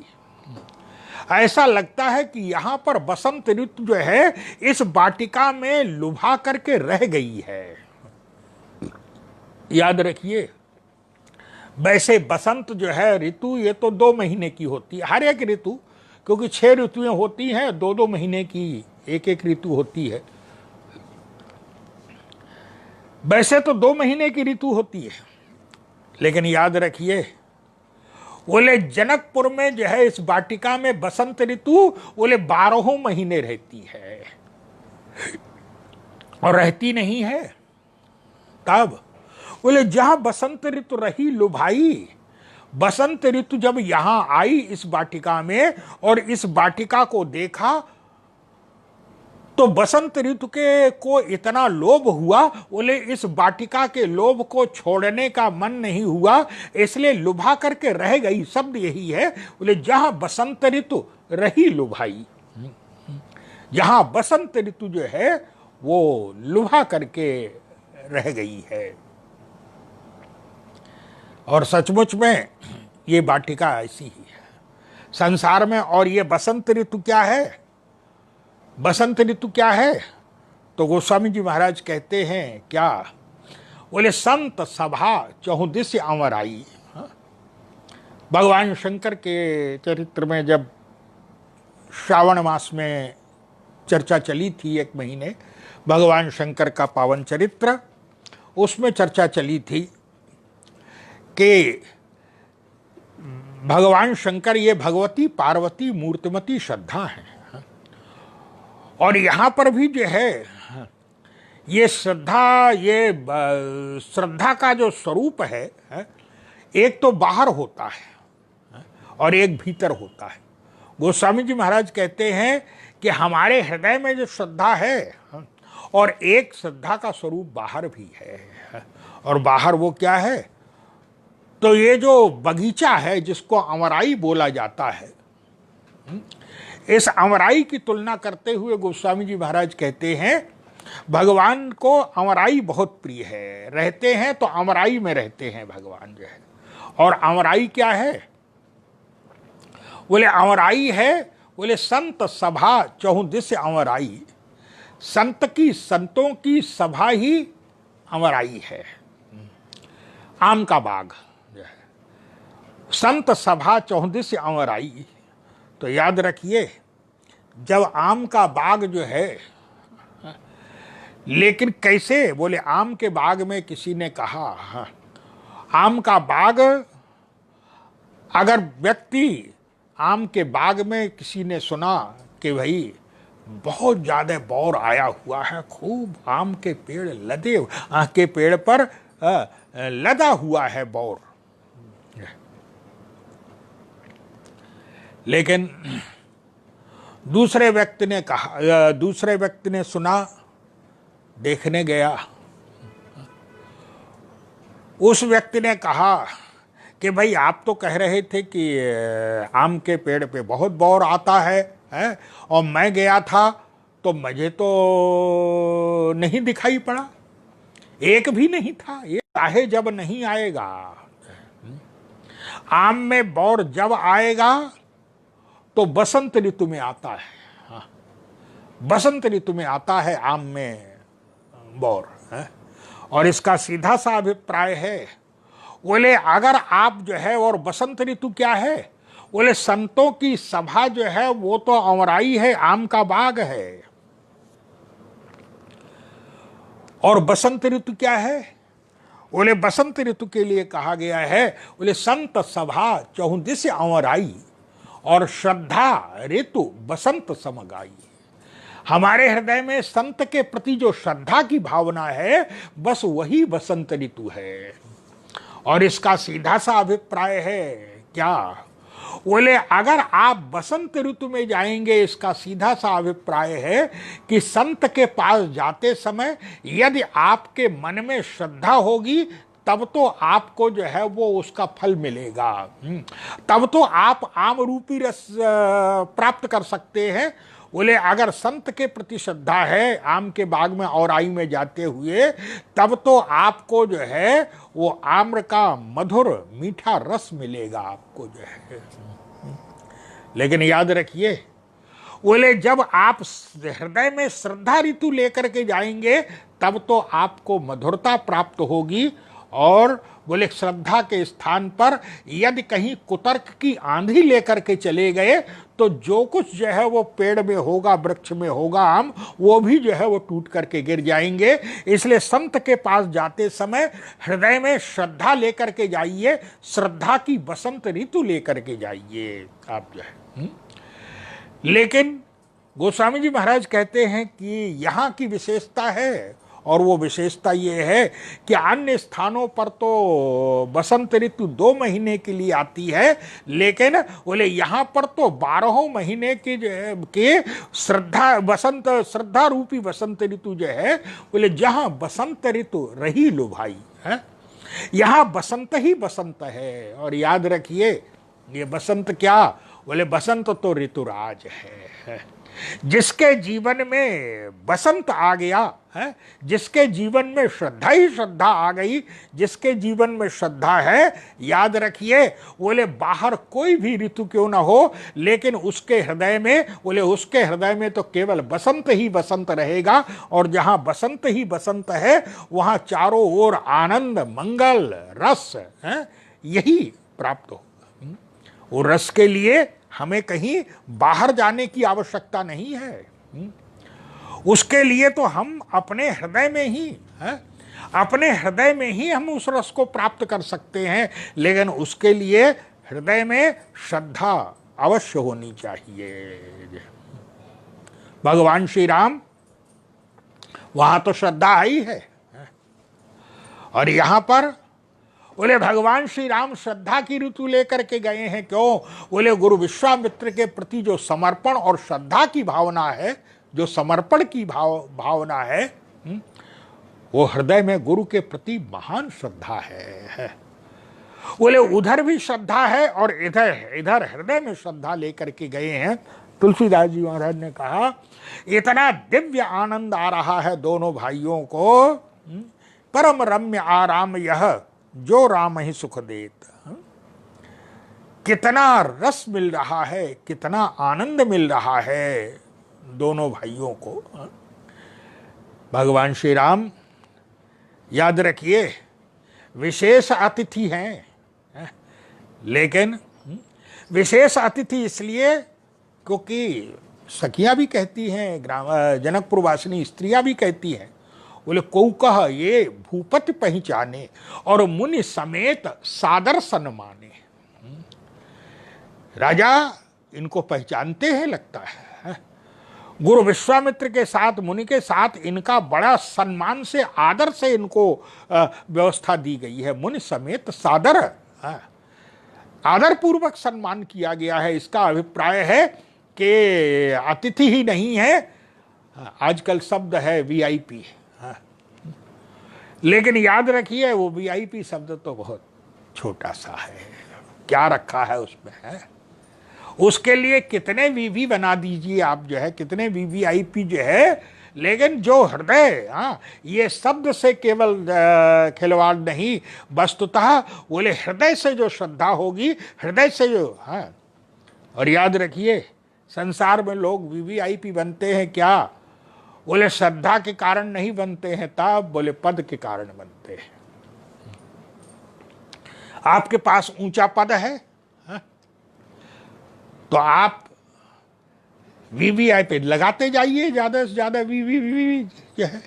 Speaker 1: ऐसा लगता है कि यहां पर बसंत ऋतु जो है इस वाटिका में लुभा करके रह गई है। याद रखिए, वैसे बसंत जो है ऋतु, ये तो 2 महीने की होती है हर एक ऋतु, क्योंकि 6 ऋतुएं होती हैं, 2-2 महीने की एक ऋतु होती है। वैसे तो 2 महीने की ऋतु होती है, लेकिन याद रखिए, बोले जनकपुर में जो है इस वाटिका में बसंत ऋतु बोले 12 महीने रहती है। और रहती नहीं है तब, बोले जहां बसंत ऋतु रही लो भाई, बसंत ऋतु जब यहां आई इस वाटिका में और इस वाटिका को देखा, तो बसंत ऋतु के को इतना लोभ हुआ, बोले इस वाटिका के लोभ को छोड़ने का मन नहीं हुआ, इसलिए लुभा करके रह गई। शब्द यही है, बोले जहां बसंत ऋतु रही लुभाई। जहां बसंत ऋतु जो है वो लुभा करके रह गई है। और सचमुच में ये वाटिका ऐसी ही है संसार में। और ये बसंत ऋतु क्या है? बसंत ऋतु क्या है? तो गोस्वामी जी महाराज कहते हैं क्या? बोले संत सभा चहुदिश अमर आई। भगवान शंकर के चरित्र में जब श्रावण मास में चर्चा चली थी, एक महीने भगवान शंकर का पावन चरित्र, उसमें चर्चा चली थी कि भगवान शंकर ये भगवती पार्वती मूर्तिमती श्रद्धा है। और यहाँ पर भी जो है ये श्रद्धा, ये श्रद्धा का जो स्वरूप है एक तो बाहर होता है और एक भीतर होता है। गोस्वामी जी महाराज कहते हैं कि हमारे हृदय में जो श्रद्धा है और एक श्रद्धा का स्वरूप बाहर भी है। और बाहर वो क्या है? तो ये जो बगीचा है जिसको अमराई बोला जाता है, इस अमराई की तुलना करते हुए गोस्वामी जी महाराज कहते हैं भगवान को अमराई बहुत प्रिय है। रहते हैं तो अमराई में रहते हैं भगवान जो है। और अमराई क्या है? बोले अमराई है, बोले संत सभा चहुदिश अमराई। संत की, संतों की सभा ही अमराई है। आम का बाग जो है, संत सभा चहुदिश अमराई। तो याद रखिए, जब आम का बाग जो है, लेकिन कैसे? बोले आम के बाग में किसी ने कहा, आम का बाग, अगर व्यक्ति आम के बाग में किसी ने सुना कि भाई बहुत ज्यादा बौर आया हुआ है, खूब आम के पेड़ लदे, के पेड़ पर लदा हुआ है बौर, लेकिन दूसरे व्यक्ति ने कहा, दूसरे व्यक्ति ने सुना, देखने गया, उस व्यक्ति ने कहा कि भाई आप तो कह रहे थे कि आम के पेड़ पे बहुत बौर आता है, और मैं गया था तो मुझे तो नहीं दिखाई पड़ा, एक भी नहीं था। ये चाहे जब नहीं आएगा, आम में बौर जब आएगा तो बसंत ऋतु में आता है। बसंत ऋतु में आता है आम में बौर। और इसका सीधा सा अभिप्राय है, बोले अगर आप जो है, और बसंत ऋतु क्या है? बोले संतों की सभा जो है वो तो अमराई है, आम का बाग है। और बसंत ऋतु क्या है? बोले बसंत ऋतु के लिए कहा गया है, बोले संत सभा चहुदिश अमराई और श्रद्धा ऋतु बसंत समगाई। हमारे हृदय में संत के प्रति जो श्रद्धा की भावना है, बस वही बसंत ऋतु है। और इसका सीधा सा अभिप्राय है क्या? बोले अगर आप बसंत ऋतु में जाएंगे, इसका सीधा सा अभिप्राय है कि संत के पास जाते समय यदि आपके मन में श्रद्धा होगी तब तो आपको जो है वो उसका फल मिलेगा, तब तो आप आम रूपी रस प्राप्त कर सकते हैं। बोले अगर संत के प्रति श्रद्धा है, आम के बाग में औराई में जाते हुए, तब तो आपको जो है वो आम्र का मधुर मीठा रस मिलेगा आपको जो है। लेकिन याद रखिए, बोले जब आप हृदय में श्रद्धा ऋतु लेकर के जाएंगे तब तो आपको मधुरता प्राप्त होगी। और बोले श्रद्धा के स्थान पर यदि कहीं कुतर्क की आंधी लेकर के चले गए तो जो कुछ जो है वो पेड़ में होगा, वृक्ष में होगा आम, वो भी जो है वो टूट करके गिर जाएंगे। इसलिए संत के पास जाते समय हृदय में श्रद्धा लेकर के जाइए, श्रद्धा की बसंत ऋतु लेकर के जाइए आप जो है। लेकिन गोस्वामी जी महाराज कहते हैं कि यहाँ की विशेषता है, और वो विशेषता ये है कि अन्य स्थानों पर तो बसंत ऋतु 2 महीने के लिए आती है, लेकिन बोले यहाँ पर तो 12 महीने के श्रद्धा बसंत, श्रद्धा रूपी बसंत ऋतु जो है, बोले जहाँ बसंत ऋतु रही लो भाई है, यहाँ बसंत ही बसंत है। और याद रखिए, ये बसंत क्या? बोले बसंत तो ऋतुराज है। जिसके जीवन में बसंत आ गया है, जिसके जीवन में श्रद्धा ही श्रद्धा आ गई, जिसके जीवन में श्रद्धा है, याद रखिए बोले बाहर कोई भी ऋतु क्यों ना हो, लेकिन उसके हृदय में, बोले उसके हृदय में तो केवल बसंत ही बसंत रहेगा। और जहां बसंत ही बसंत है वहां चारों ओर आनंद, मंगल, रस है, यही प्राप्त होगा। और रस के लिए हमें कहीं बाहर जाने की आवश्यकता नहीं है। उसके लिए तो हम अपने हृदय में ही है, अपने हृदय में ही हम उस रस को प्राप्त कर सकते हैं। लेकिन उसके लिए हृदय में श्रद्धा अवश्य होनी चाहिए। भगवान श्री राम वहां तो श्रद्धा ही है, और यहां पर बोले भगवान श्री राम श्रद्धा की ऋतु लेकर के गए हैं। क्यों? बोले गुरु विश्वामित्र के प्रति जो समर्पण और श्रद्धा की भावना है, जो समर्पण की भावना है, वो हृदय में गुरु के प्रति महान श्रद्धा है। बोले उधर भी श्रद्धा है और इधर हृदय में श्रद्धा लेकर के गए हैं। तुलसीदास जी महाराज ने कहा इतना दिव्य आनंद आ रहा है दोनों भाइयों को, परम रम्य आराम यह जो राम ही सुख देत। कितना रस मिल रहा है, कितना आनंद मिल रहा है दोनों भाइयों को। भगवान श्री राम याद रखिए विशेष अतिथि हैं, लेकिन विशेष अतिथि इसलिए क्योंकि सखियां भी कहती हैं, जनकपुर वासिनी स्त्रियां भी कहती हैं, बोले को कह ये भूपति पहचाने और मुनि समेत सादर सन्माने। राजा इनको पहचानते हैं लगता है। गुरु विश्वामित्र के साथ, मुनि के साथ इनका बड़ा सम्मान से, आदर से इनको व्यवस्था दी गई है। मुनि समेत सादर, आदर पूर्वक सम्मान किया गया है। इसका अभिप्राय है कि अतिथि ही नहीं है, आजकल शब्द है वीआईपी, लेकिन याद रखिए वो वीआईपी शब्द तो बहुत छोटा सा है। क्या रखा है उसमें है, उसके लिए कितने वीवी बना दीजिए आप, जो है कितने वीवीआईपी जो है, लेकिन जो हृदय, ये शब्द से केवल खिलवाड़ नहीं, वस्तुतः बोले हृदय से जो श्रद्धा होगी, हृदय से जो और याद रखिए संसार में लोग वीवीआईपी बनते हैं क्या? बोले श्रद्धा के कारण नहीं बनते हैं, तब बोले पद के कारण बनते हैं। आपके पास ऊंचा पद है, तो आप वीवीआईपी लगाते जाइए, ज्यादा से ज्यादा वीवी जो है,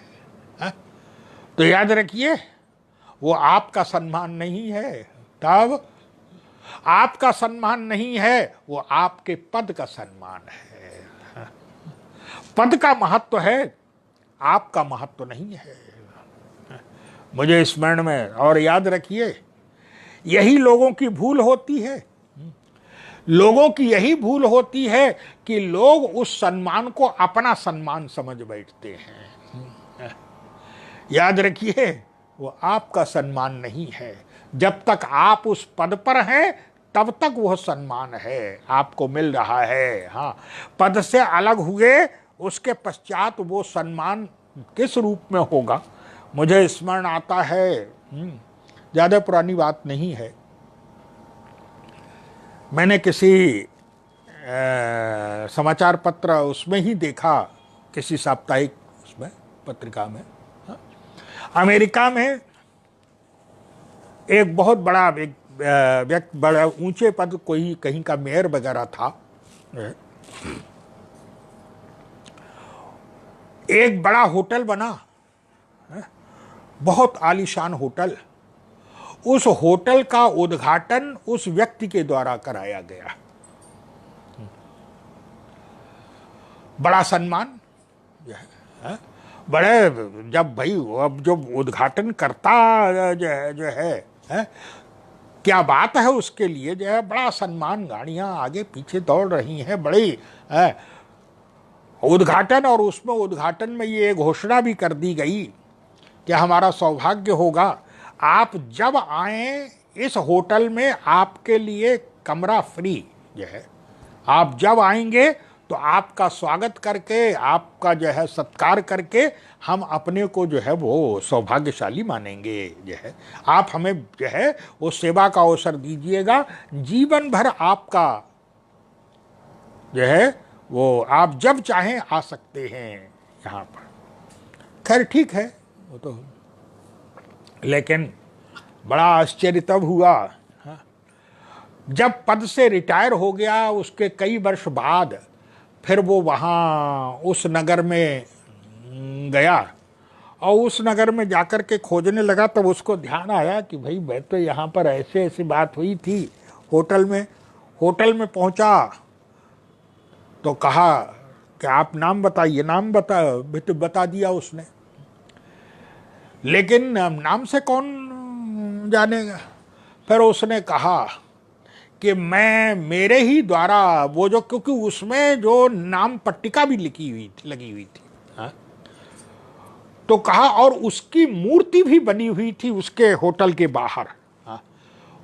Speaker 1: तो याद रखिए वो आपका सम्मान नहीं है। तब आपका सम्मान नहीं है, वो आपके पद का सम्मान है। पद का महत्व है, आपका महत्व नहीं है। मुझे स्मरण में, और याद रखिए यही लोगों की भूल होती है। लोगों की यही भूल होती है कि लोग उस सम्मान को अपना सम्मान समझ बैठते हैं। याद रखिए वो आपका सम्मान नहीं है। जब तक आप उस पद पर हैं तब तक वह सम्मान है, आपको मिल रहा है। हाँ, पद से अलग हुए उसके पश्चात वो सम्मान किस रूप में होगा? मुझे स्मरण आता है, ज़्यादा पुरानी बात नहीं है, मैंने किसी समाचार पत्र उसमें ही देखा, किसी साप्ताहिक उसमें पत्रिका में, अमेरिका में एक बहुत बड़ा व्यक्ति, बड़ा ऊंचे पद, कोई कहीं का मेयर वगैरह था। एक बड़ा होटल बना, बहुत आलीशान होटल। उस होटल का उद्घाटन उस व्यक्ति के द्वारा कराया गया। बड़ा सम्मान, बड़े, जब भाई अब जो उद्घाटन करता जो है, क्या बात है उसके लिए, जो है बड़ा सम्मान, गाड़ियां आगे पीछे दौड़ रही हैं, बड़ी उद्घाटन। और उसमें उद्घाटन में ये घोषणा भी कर दी गई कि हमारा सौभाग्य होगा आप जब आए इस होटल में आपके लिए कमरा फ्री जो है, आप जब आएंगे तो आपका स्वागत करके, आपका जो है सत्कार करके हम अपने को जो है वो सौभाग्यशाली मानेंगे। जो है आप हमें जो है वो सेवा का अवसर दीजिएगा, जीवन भर आपका जो है वो आप जब चाहें आ सकते हैं यहाँ पर। खैर ठीक है वो तो, लेकिन बड़ा आश्चर्य तब हुआ जब पद से रिटायर हो गया। उसके कई वर्ष बाद फिर वो वहाँ उस नगर में गया और उस नगर में जाकर के खोजने लगा। तब उसको ध्यान आया कि भाई मैं तो यहाँ पर ऐसे ऐसी बात हुई थी होटल में पहुँचा तो कहा कि आप नाम बताइए। नाम बता दिया उसने, लेकिन नाम से कौन जानेगा। फिर उसने कहा कि मैं मेरे ही द्वारा वो जो, क्योंकि उसमें जो नाम पट्टिका भी लगी हुई थी हाँ? तो कहा और उसकी मूर्ति भी बनी हुई थी उसके होटल के बाहर हाँ?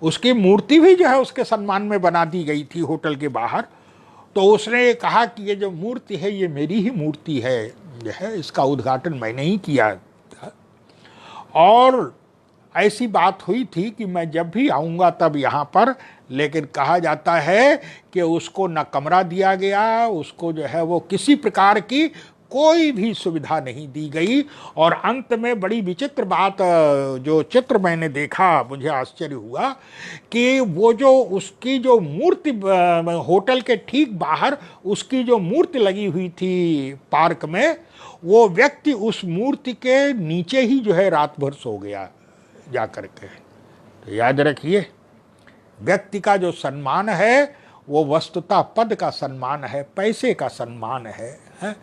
Speaker 1: उसकी मूर्ति भी जो है उसके सम्मान में बना दी गई थी होटल के बाहर। तो उसने कहा कि ये जो मूर्ति है ये मेरी ही मूर्ति है, जो है इसका उद्घाटन मैंने ही किया था। और ऐसी बात हुई थी कि मैं जब भी आऊँगा तब यहाँ पर, लेकिन कहा जाता है कि उसको न कमरा दिया गया, उसको जो है वो किसी प्रकार की कोई भी सुविधा नहीं दी गई। और अंत में बड़ी विचित्र बात, जो चित्र मैंने देखा मुझे आश्चर्य हुआ कि वो जो उसकी जो मूर्ति होटल के ठीक बाहर उसकी जो मूर्ति लगी हुई थी पार्क में, वो व्यक्ति उस मूर्ति के नीचे ही जो है रात भर सो गया जाकर के। तो याद रखिए, व्यक्ति का जो सम्मान है वो वस्तुतः पद का सम्मान है, पैसे का सम्मान है?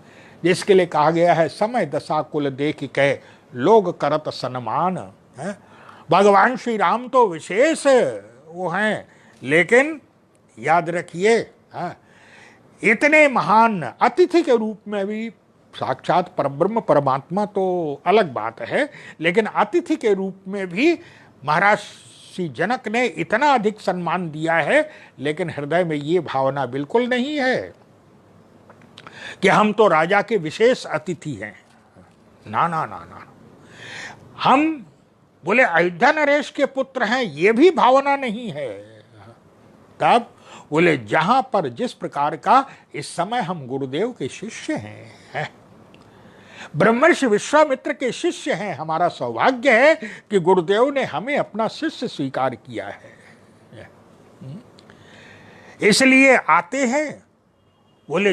Speaker 1: जिसके लिए कहा गया है समय दशा कुल देख के लोग करत सम्मान है। भगवान श्री राम तो विशेष वो हैं, लेकिन याद रखिए इतने महान अतिथि के रूप में भी, साक्षात परब्रह्म परमात्मा तो अलग बात है, लेकिन अतिथि के रूप में भी महाराज श्री जनक ने इतना अधिक सम्मान दिया है, लेकिन हृदय में ये भावना बिल्कुल नहीं है कि हम तो राजा के विशेष अतिथि हैं। ना ना ना ना, हम बोले अयोध्या नरेश के पुत्र हैं, ये भी भावना नहीं है। तब बोले जहां पर जिस प्रकार का इस समय हम गुरुदेव के शिष्य हैं, ब्रह्मर्षि विश्वामित्र के शिष्य हैं, हमारा सौभाग्य है कि गुरुदेव ने हमें अपना शिष्य स्वीकार किया है। इसलिए आते हैं, बोले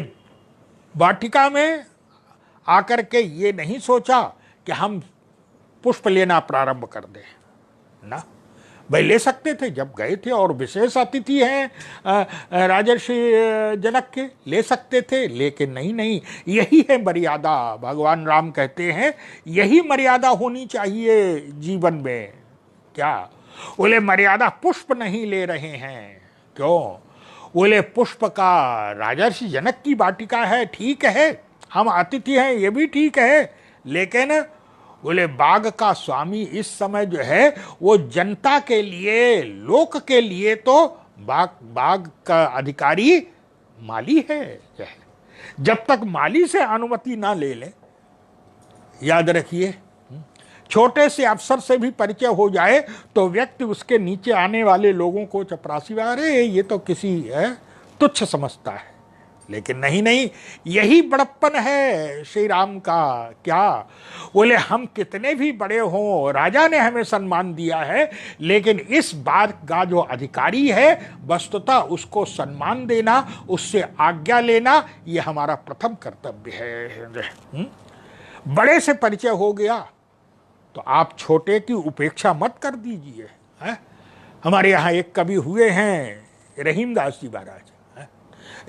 Speaker 1: वाटिका में आकर के ये नहीं सोचा कि हम पुष्प लेना प्रारंभ कर दें ना। भाई ले सकते थे जब गए थे, और विशेष अतिथि हैं राजर्षि जनक के, ले सकते थे, लेकिन नहीं, यही है मर्यादा। भगवान राम कहते हैं यही मर्यादा होनी चाहिए जीवन में। क्या बोले मर्यादा पुष्प नहीं ले रहे हैं, क्यों? बोले पुष्प का राजर्षि जनक की वाटिका है, ठीक है, हम अतिथि हैं, ये भी ठीक है, लेकिन बोले बाग का स्वामी इस समय जो है वो जनता के लिए, लोक के लिए तो बाग का अधिकारी माली है। जब तक माली से अनुमति ना ले ले, याद रखिए, छोटे से अफसर से भी परिचय हो जाए तो व्यक्ति उसके नीचे आने वाले लोगों को चपरासी, अरे ये तो किसी तुच्छ समझता है। लेकिन नहीं, यही बड़प्पन है श्री राम का। क्या बोले हम कितने भी बड़े हों, राजा ने हमें सम्मान दिया है, लेकिन इस बात का जो अधिकारी है वस्तुतः उसको सम्मान देना, उससे आज्ञा लेना, ये हमारा प्रथम कर्तव्य है। बड़े से परिचय हो गया तो आप छोटे की उपेक्षा मत कर दीजिए। हमारे यहाँ एक कवि हुए हैं रहीम दास जी महाराज।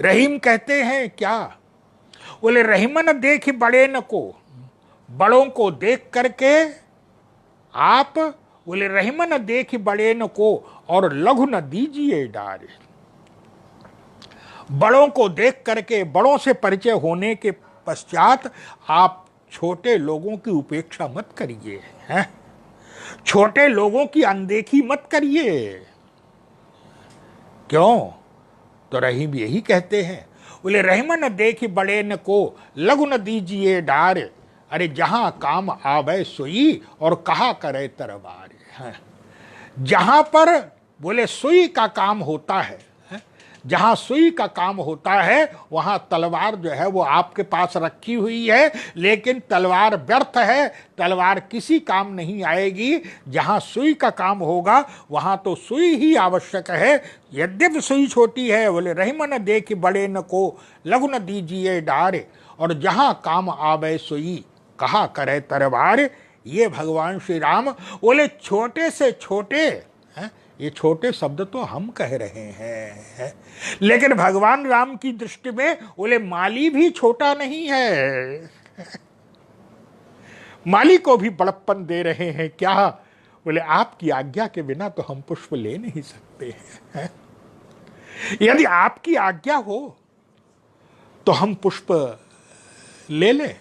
Speaker 1: रहीम कहते हैं क्या, बोले रहीमन देख बड़े न को, बड़ों को देख करके आप, बोले रहीमन देख बड़े न को और लघु न दीजिए डारे। बड़ों को देख करके, बड़ों से परिचय होने के पश्चात आप छोटे लोगों की उपेक्षा मत करिए, हैं? छोटे लोगों की अनदेखी मत करिए। क्यों? तो रहीम यही कहते हैं, बोले रहमन देखी बड़े न को लघु न दीजिए डार, अरे जहां काम आवे सोई और कहा करे तरबार। जहां पर बोले सुई का काम होता है, जहां सुई का काम होता है वहां तलवार जो है वो आपके पास रखी हुई है, लेकिन तलवार व्यर्थ है, तलवार किसी काम नहीं आएगी। जहां सुई का काम होगा वहां तो सुई ही आवश्यक है, यद्यपि सुई छोटी है। बोले रहीमन देखी बड़े न को लघु न दीजिए डार, और जहां काम आवे सुई कहा करे तरवार। ये भगवान श्री राम बोले छोटे से छोटे, ये छोटे शब्द तो हम कह रहे हैं, लेकिन भगवान राम की दृष्टि में बोले माली भी छोटा नहीं है। माली को भी बड़प्पन दे रहे हैं क्या? बोले आपकी आज्ञा के बिना तो हम पुष्प ले नहीं सकते हैं। यदि आपकी आज्ञा हो तो हम पुष्प ले लें।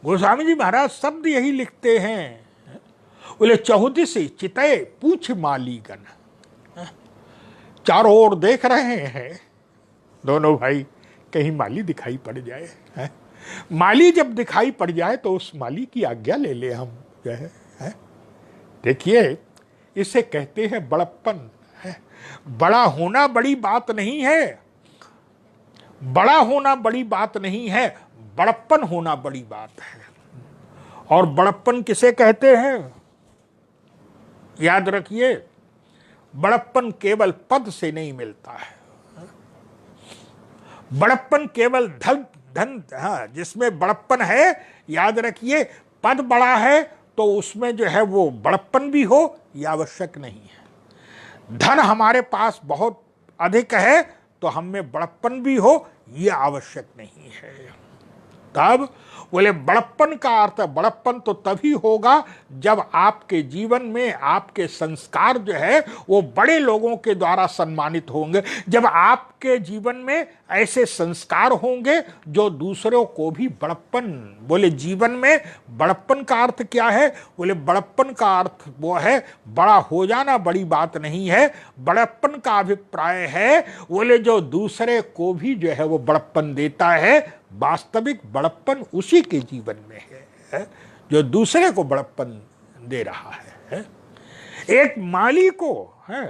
Speaker 1: गोस्वामी जी महाराज शब्द यही लिखते हैं, बोले 14 चितय पूछ मालीगण। चारों ओर देख रहे हैं दोनों भाई, कहीं माली दिखाई पड़ जाए है? माली जब दिखाई पड़ जाए तो उस माली की आज्ञा ले ले हम जो है। देखिए इसे कहते हैं बड़प्पन है। बड़ा होना बड़ी बात नहीं है, बड़ा होना बड़ी बात नहीं है, बड़प्पन होना बड़ी बात है। और बड़प्पन किसे कहते हैं? याद रखिए, बड़प्पन केवल पद से नहीं मिलता है। बड़प्पन केवल धन जिसमें बड़प्पन है, याद रखिए पद बड़ा है तो उसमें जो है वो बड़प्पन भी हो यह आवश्यक नहीं है। धन हमारे पास बहुत अधिक है तो हम में बड़प्पन भी हो यह आवश्यक नहीं है। तब बोले बड़प्पन का अर्थ, बड़प्पन तो तभी होगा जब आपके जीवन में आपके संस्कार जो है वो बड़े लोगों के द्वारा सम्मानित होंगे, जब आपके जीवन में ऐसे संस्कार होंगे जो दूसरों को भी बड़प्पन। बोले जीवन में बड़प्पन का अर्थ क्या है? बोले बड़प्पन का अर्थ वो है बड़ा हो जाना बड़ी बात नहीं है। बड़प्पन का अभिप्राय है बोले जो दूसरे को भी जो है वो बड़प्पन देता है। वास्तविक बड़प्पन उसी के जीवन में है जो दूसरे को बड़प्पन दे रहा है। एक माली को है,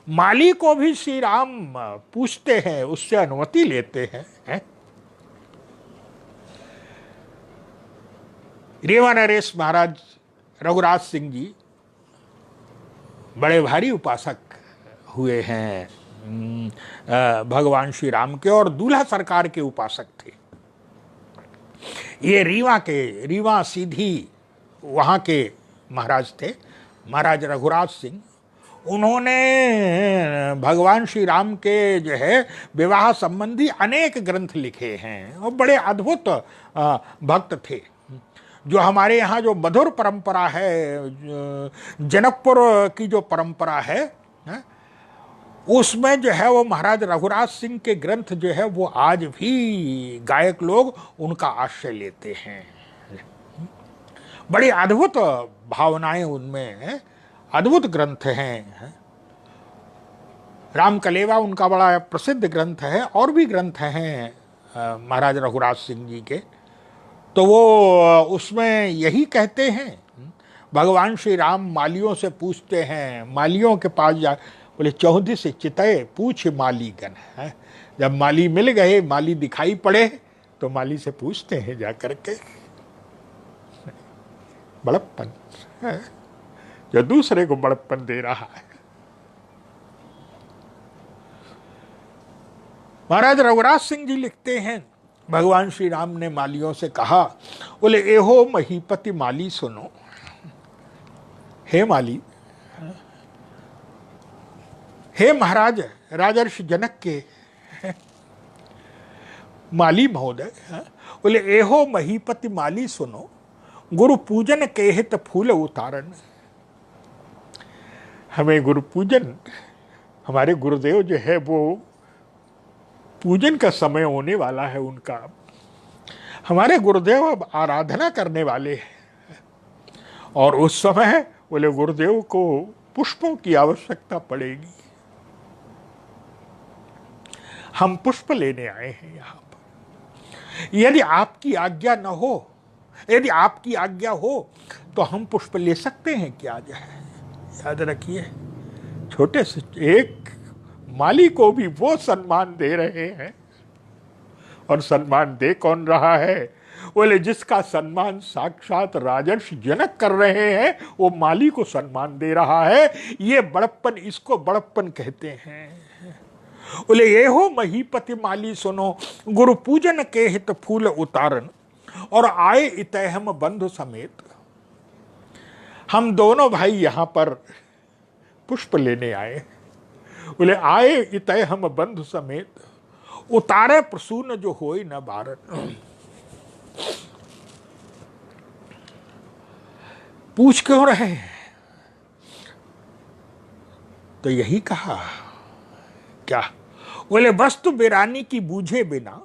Speaker 1: माली को भी श्री राम पूछते हैं, उससे अनुमति लेते हैं। रीवा नरेश महाराज रघुराज सिंह जी बड़े भारी उपासक हुए हैं भगवान श्री राम के, और दूल्हा सरकार के उपासक थे। ये रीवा सीधी वहाँ के महाराज थे, महाराज रघुराज सिंह। उन्होंने भगवान श्री राम के जो है विवाह संबंधी अनेक ग्रंथ लिखे हैं और बड़े अद्भुत भक्त थे। जो हमारे यहाँ जो मधुर परंपरा है, जनकपुर की जो परंपरा है, उसमें जो है वो महाराज रघुराज सिंह के ग्रंथ जो है वो आज भी गायक लोग उनका आश्रय लेते हैं। बड़ी अद्भुत भावनाएं उनमें, अद्भुत ग्रंथ हैं। रामकलेवा उनका बड़ा प्रसिद्ध ग्रंथ है, और भी ग्रंथ हैं महाराज रघुराज सिंह जी के। तो वो उसमें यही कहते हैं, भगवान श्री राम मालियों से पूछते हैं, मालियों के पास जा, बोले 14 चितय पूछ मालीगण है। जब माली मिल गए, माली दिखाई पड़े तो माली से पूछते हैं जाकर के, बड़प्पन है जो दूसरे को बड़प्पन दे रहा है। महाराज रघुराज सिंह जी लिखते हैं, भगवान श्री राम ने मालियों से कहा, बोले एहो महीपति माली सुनो। हे माली, हे महाराज राजर्षि जनक के माली महोदय, बोले एहो महीपति माली सुनो, गुरु पूजन के हित फूल उतारण। हमें गुरु पूजन, हमारे गुरुदेव जो है वो पूजन का समय होने वाला है उनका। हमारे गुरुदेव अब आराधना करने वाले हैं और उस समय बोले गुरुदेव को पुष्पों की आवश्यकता पड़ेगी। हम पुष्प लेने आए हैं यहाँ पर। यदि आपकी आज्ञा न हो, यदि आपकी आज्ञा हो तो हम पुष्प ले सकते हैं क्या? जो है याद रखिए, छोटे से एक माली को भी वो सम्मान दे रहे हैं, और सम्मान दे कौन रहा है? बोले जिसका सम्मान साक्षात राजर्षि जनक कर रहे हैं, वो माली को सम्मान दे रहा है। ये बड़प्पन, इसको बड़प्पन कहते हैं। बोले ये हो महीपति माली सुनो, गुरु पूजन के हित फूल उतारन, और आए इतय हम बंधु समेत। हम दोनों भाई यहां पर पुष्प लेने आए। बोले आए इतय हम बंधु समेत, उतारे प्रसून जो होई न बारन। पूछ क्यों रहे हैं? तो यही कहा क्या? बोले वस्तु बिरानी की बूझे बिना,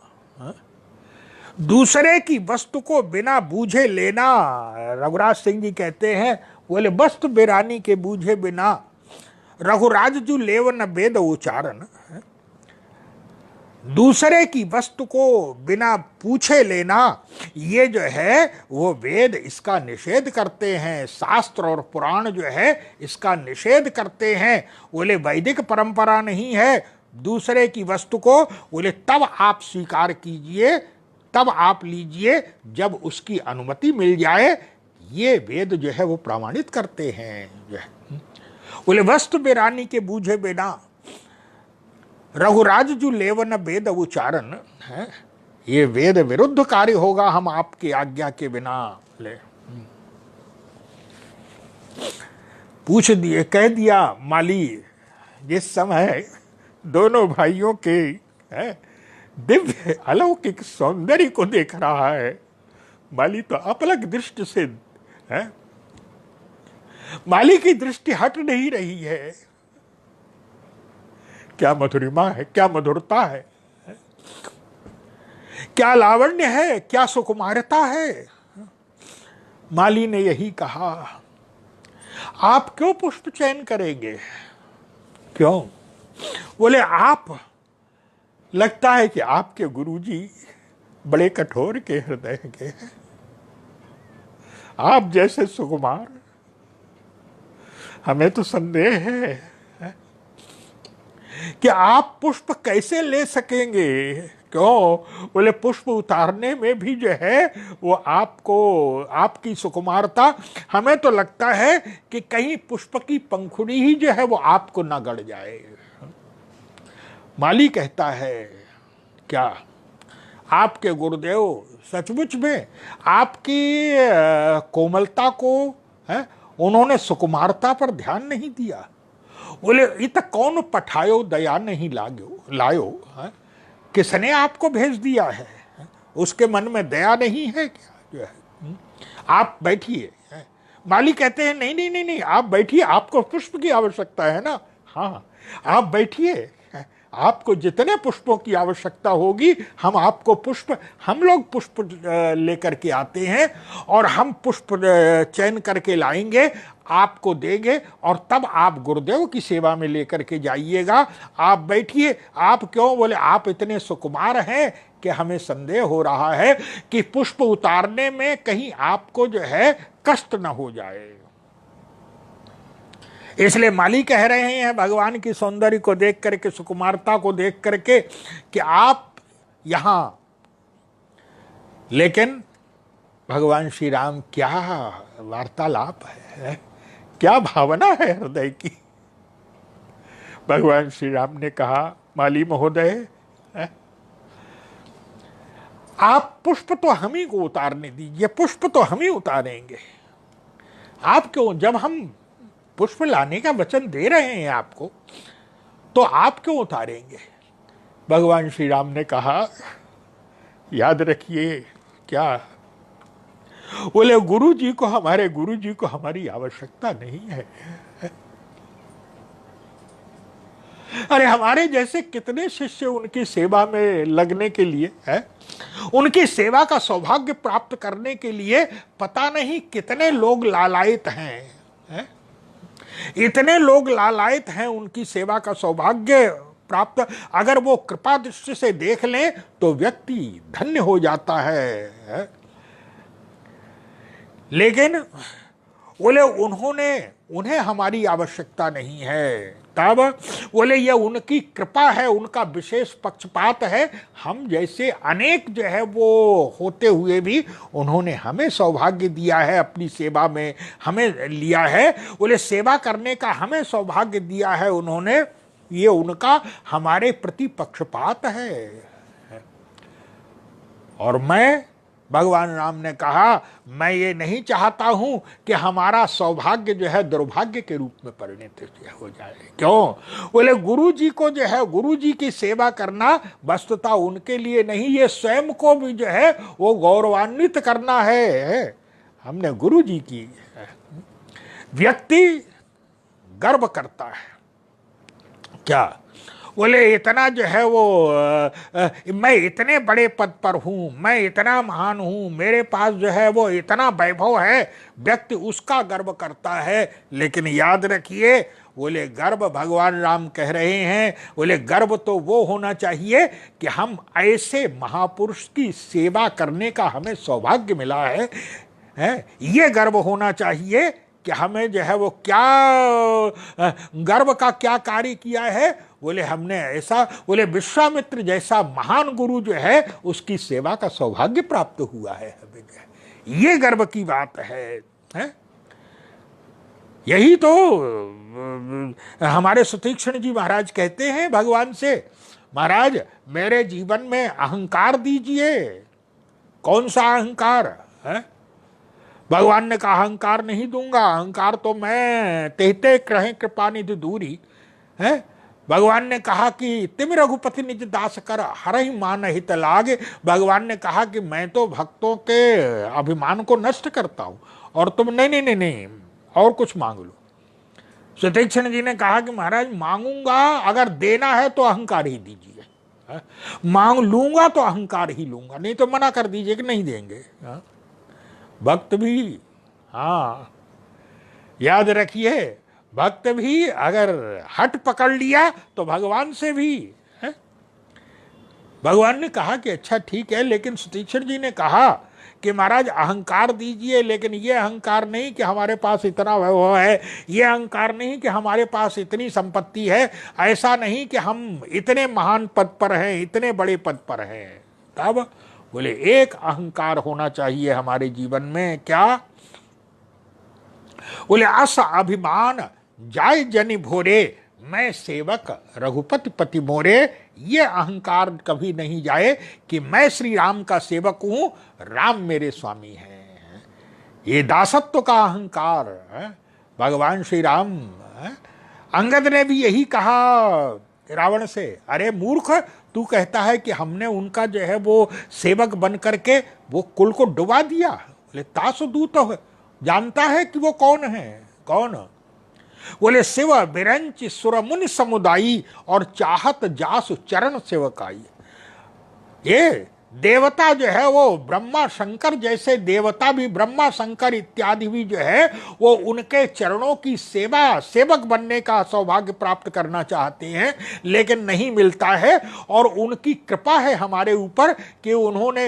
Speaker 1: दूसरे की वस्तु को बिना बूझे लेना। रघुराज सिंह जी कहते हैं, बोले वस्तु बिरानी के बूझे बिना रघुराज जू लेवन वेद उच्चारण। दूसरे की वस्तु को बिना पूछे लेना, ये जो है वो वेद इसका निषेध करते हैं, शास्त्र और पुराण जो है इसका निषेध करते हैं। बोले वैदिक परंपरा नहीं है दूसरे की वस्तु को, बोले तब आप स्वीकार कीजिए, तब आप लीजिए जब उसकी अनुमति मिल जाए। ये वेद जो है वो प्रमाणित करते हैं। जो है बोले वस्तु बिरानी के बूझे बिना रघुराज जू लेवन वेद उच्चारण है, ये वेद विरुद्ध कार्य होगा हम आपकी आज्ञा के बिना ले। पूछ दिए, कह दिया माली, जिस समय दोनों भाइयों के दिव्य अलौकिक सौंदर्य को देख रहा है, माली तो अपलक दृष्टि से है, माली की दृष्टि हट नहीं रही है। क्या मधुरिमा है, क्या मधुरता है, क्या लावण्य है, क्या सुकुमारता है। माली ने यही कहा, आप क्यों पुष्प चयन करेंगे? क्यों? बोले आप, लगता है कि आपके गुरुजी बड़े कठोर के हृदय के हैं। आप जैसे सुकुमार, हमें तो संदेह है कि आप पुष्प कैसे ले सकेंगे। क्यों? बोले पुष्प उतारने में भी जो है वो आपको, आपकी सुकुमारता, हमें तो लगता है कि कहीं पुष्प की पंखुड़ी ही जो है वो आपको ना गड़ जाए। माली कहता है, क्या आपके गुरुदेव सचमुच में आपकी कोमलता को है, उन्होंने सुकुमारता पर ध्यान नहीं दिया? बोले इत कौन पठायो दया नहीं लायो है? किसने आपको भेज दिया है? उसके मन में दया नहीं है क्या? जो है आप बैठिए। माली कहते हैं नहीं नहीं नहीं नहीं, आप बैठिए, आपको पुष्प की आवश्यकता है ना। हाँ आप बैठिए, आपको जितने पुष्पों की आवश्यकता होगी हम लोग पुष्प लेकर के आते हैं, और हम पुष्प चयन करके लाएंगे, आपको देंगे, और तब आप गुरुदेव की सेवा में लेकर के जाइएगा। आप बैठिए। आप क्यों? बोले आप इतने सुकुमार हैं कि हमें संदेह हो रहा है कि पुष्प उतारने में कहीं आपको जो है कष्ट न हो जाए। इसलिए माली कह रहे हैं भगवान की सौंदर्य को देख करके, सुकुमारता को देख करके, कि आप यहां, लेकिन भगवान श्री राम क्या वार्तालाप है, क्या भावना है हृदय की। भगवान श्री राम ने कहा, माली महोदय आप पुष्प तो हम ही को उतारने दीजिए, पुष्प तो हम ही उतारेंगे। आप क्यों, जब हम पुष्प लाने का वचन दे रहे हैं आपको, तो आप क्यों उतारेंगे? भगवान श्री राम ने कहा, याद रखिए, क्या? बोले हमारे गुरु जी को हमारी आवश्यकता नहीं है। अरे हमारे जैसे कितने शिष्य उनकी सेवा में लगने के लिए है, उनकी सेवा का सौभाग्य प्राप्त करने के लिए पता नहीं कितने लोग लालायित हैं, इतने लोग लालायित हैं उनकी सेवा का सौभाग्य प्राप्त, अगर वो कृपा दृष्टि से देख लें तो व्यक्ति धन्य हो जाता है। लेकिन बोले उन्हें हमारी आवश्यकता नहीं है, तब बोले ये उनकी कृपा है, उनका विशेष पक्षपात है। हम जैसे अनेक जो है वो होते हुए भी उन्होंने हमें सौभाग्य दिया है, अपनी सेवा में हमें लिया है। बोले सेवा करने का हमें सौभाग्य दिया है उन्होंने, ये उनका हमारे प्रति पक्षपात है। और भगवान राम ने कहा मैं ये नहीं चाहता हूं कि हमारा सौभाग्य जो है दुर्भाग्य के रूप में परिणत हो जाए। क्यों? बोले गुरु जी को जो है, गुरु जी की सेवा करना वस्तुतः उनके लिए नहीं, ये स्वयं को भी जो है वो गौरवान्वित करना है। हमने गुरु जी की, व्यक्ति गर्व करता है क्या? बोले इतना जो है वो मैं इतने बड़े पद पर हूँ, मैं इतना महान हूँ, मेरे पास जो है वो इतना वैभव है, व्यक्ति उसका गर्व करता है। लेकिन याद रखिए, बोले गर्व भगवान राम कह रहे हैं, बोले गर्व तो वो होना चाहिए कि हम ऐसे महापुरुष की सेवा करने का हमें सौभाग्य मिला है, ये गर्व होना चाहिए कि हमें जो है वो क्या गर्व का क्या कार्य किया है। बोले हमने ऐसा, बोले विश्वामित्र जैसा महान गुरु जो है उसकी सेवा का सौभाग्य प्राप्त हुआ है हमें, जो है ये गर्व की बात है? यही तो हमारे सुतीक्ष्ण जी महाराज कहते हैं भगवान से, महाराज मेरे जीवन में अहंकार दीजिए। कौन सा अहंकार है? भगवान ने कहा अहंकार नहीं दूंगा, अहंकार तो मैं तेहते रहे कृपा निधि दूरी है। भगवान ने कहा कि तिम रघुपति निज दास कर हरहि मान हित लागे। भगवान ने कहा कि मैं तो भक्तों के अभिमान को नष्ट करता हूं, और तुम नहीं और कुछ मांग लो। सुतीक्ष्ण जी ने कहा कि महाराज मांगूंगा, अगर देना है तो अहंकार ही दीजिए, मांग लूंगा तो अहंकार ही लूंगा, नहीं तो मना कर दीजिए कि नहीं देंगे। भक्त भी, हाँ याद रखिए, भक्त भी अगर हट पकड़ लिया तो भगवान से भी है। भगवान ने कहा कि अच्छा ठीक है, लेकिन सुतीक्ष्ण जी ने कहा कि महाराज अहंकार दीजिए, लेकिन ये अहंकार नहीं कि हमारे पास इतना वैभव है, ये अहंकार नहीं कि हमारे पास इतनी संपत्ति है, ऐसा नहीं कि हम इतने महान पद पर हैं, इतने बड़े पद पर हैं। तब बोले एक अहंकार होना चाहिए हमारे जीवन में, क्या? बोले अस अभिमान जाय जनि भोरे, मैं सेवक रघुपति पति मोरे। ये अहंकार कभी नहीं जाए कि मैं श्री राम का सेवक हूं, राम मेरे स्वामी हैं। ये दासत्व का अहंकार है। भगवान श्री राम, अंगद ने भी यही कहा रावण से, अरे मूर्ख, तू कहता है कि हमने उनका जो है वो सेवक बन करके वो कुल को डुबा दिया। बोले तासु दूत हो, जानता है कि वो कौन है? कौन? बोले शिव बिरंच सुर मुनि समुदायी, और चाहत जासु चरण सेवकाई। ये देवता जो है वो ब्रह्मा शंकर जैसे देवता भी, ब्रह्मा शंकर इत्यादि भी जो है वो उनके चरणों की सेवा, सेवक बनने का सौभाग्य प्राप्त करना चाहते हैं, लेकिन नहीं मिलता है। और उनकी कृपा है हमारे ऊपर कि उन्होंने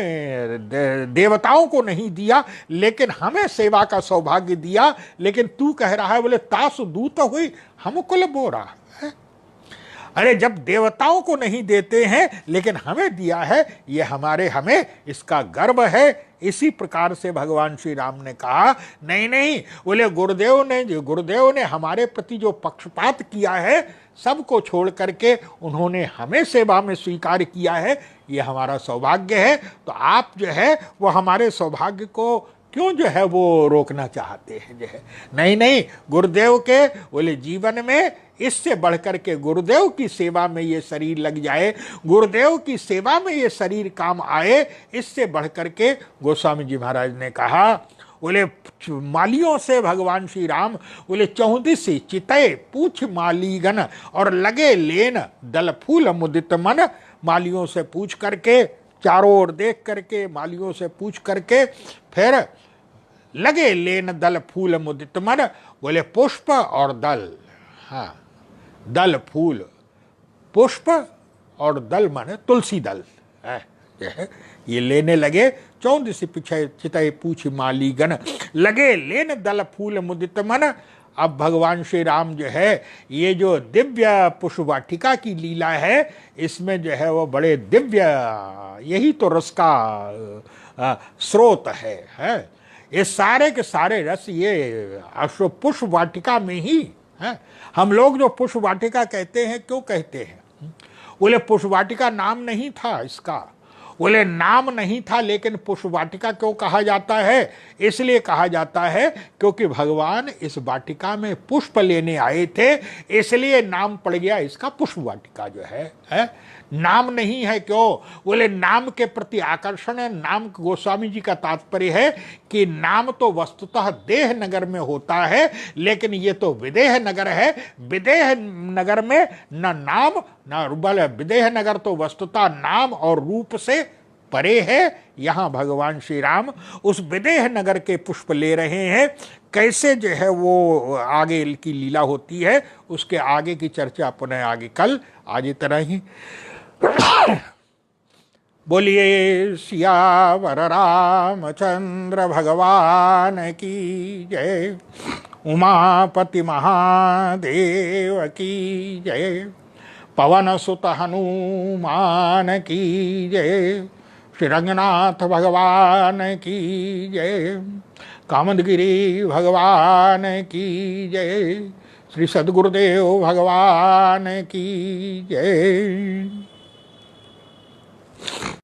Speaker 1: देवताओं को नहीं दिया, लेकिन हमें सेवा का सौभाग्य दिया। लेकिन तू कह रहा है, बोले तासु दूत हुई हम कुल बोरा। अरे जब देवताओं को नहीं देते हैं लेकिन हमें दिया है, ये हमें इसका गर्व है। इसी प्रकार से भगवान श्री राम ने कहा नहीं, बोले गुरुदेव ने हमारे प्रति जो पक्षपात किया है, सबको छोड़ करके उन्होंने हमें सेवा में स्वीकार किया है, ये हमारा सौभाग्य है। तो आप जो है वो हमारे सौभाग्य को क्यों जो है वो रोकना चाहते हैं? जो है नहीं, गुरुदेव के बोले जीवन में इससे बढ़कर के गुरुदेव की सेवा में ये शरीर लग जाए, गुरुदेव की सेवा में ये शरीर काम आए, इससे बढ़कर के गोस्वामी जी महाराज ने कहा। बोले मालियों से भगवान श्री राम बोले 34 चितय पूछ मालीगन, और लगे लेन दल फूल मुदित मन। मालियों से पूछ करके, चारों ओर देख करके, मालियों से पूछ करके, फिर लगे लेन दल फूल मुदित मन। बोले पुष्प और दल, हाँ दल फूल, पुष्प और दल माने तुलसी दल है जो है ये लेने लगे। 14 से पीछे चितय पूछ मालीगण, लगे लेन दल फूल मुदित मन। अब भगवान श्री राम जो है ये जो दिव्य पुष्प वाटिका की लीला है इसमें जो है वो बड़े दिव्य, यही तो रस का स्रोत है। ये सारे के सारे रस ये पुष्प वाटिका में ही है। हम लोग जो पुष्प वाटिका कहते हैं, क्यों कहते हैं? बोले पुष्प वाटिका नाम नहीं था इसका, बोले नाम नहीं था, लेकिन पुष्प वाटिका क्यों कहा जाता है? इसलिए कहा जाता है क्योंकि भगवान इस वाटिका में पुष्प लेने आए थे, इसलिए नाम पड़ गया इसका पुष्प वाटिका जो है। नाम नहीं है क्यों? बोले नाम के प्रति आकर्षण है। नाम गोस्वामी जी का तात्पर्य है कि नाम तो वस्तुतः देह नगर में होता है, लेकिन ये तो विदेह नगर है। विदेह नगर में न नाम न रूप, विदेह नगर तो वस्तुतः नाम और रूप से परे है। यहाँ भगवान श्री राम उस विदेह नगर के पुष्प ले रहे हैं। कैसे जो है वो आगे की लीला होती है उसके आगे की चर्चा पुनः आगे कल आज इतना ही। बोलिए सियावर रामचंद्र भगवान की जय, उमापति महादेव की जय, पवन सुत हनुमान की जय, श्री रंगनाथ भगवान की जय, कामदगिरी भगवान की जय, श्री सद्गुरुदेव भगवान की जय।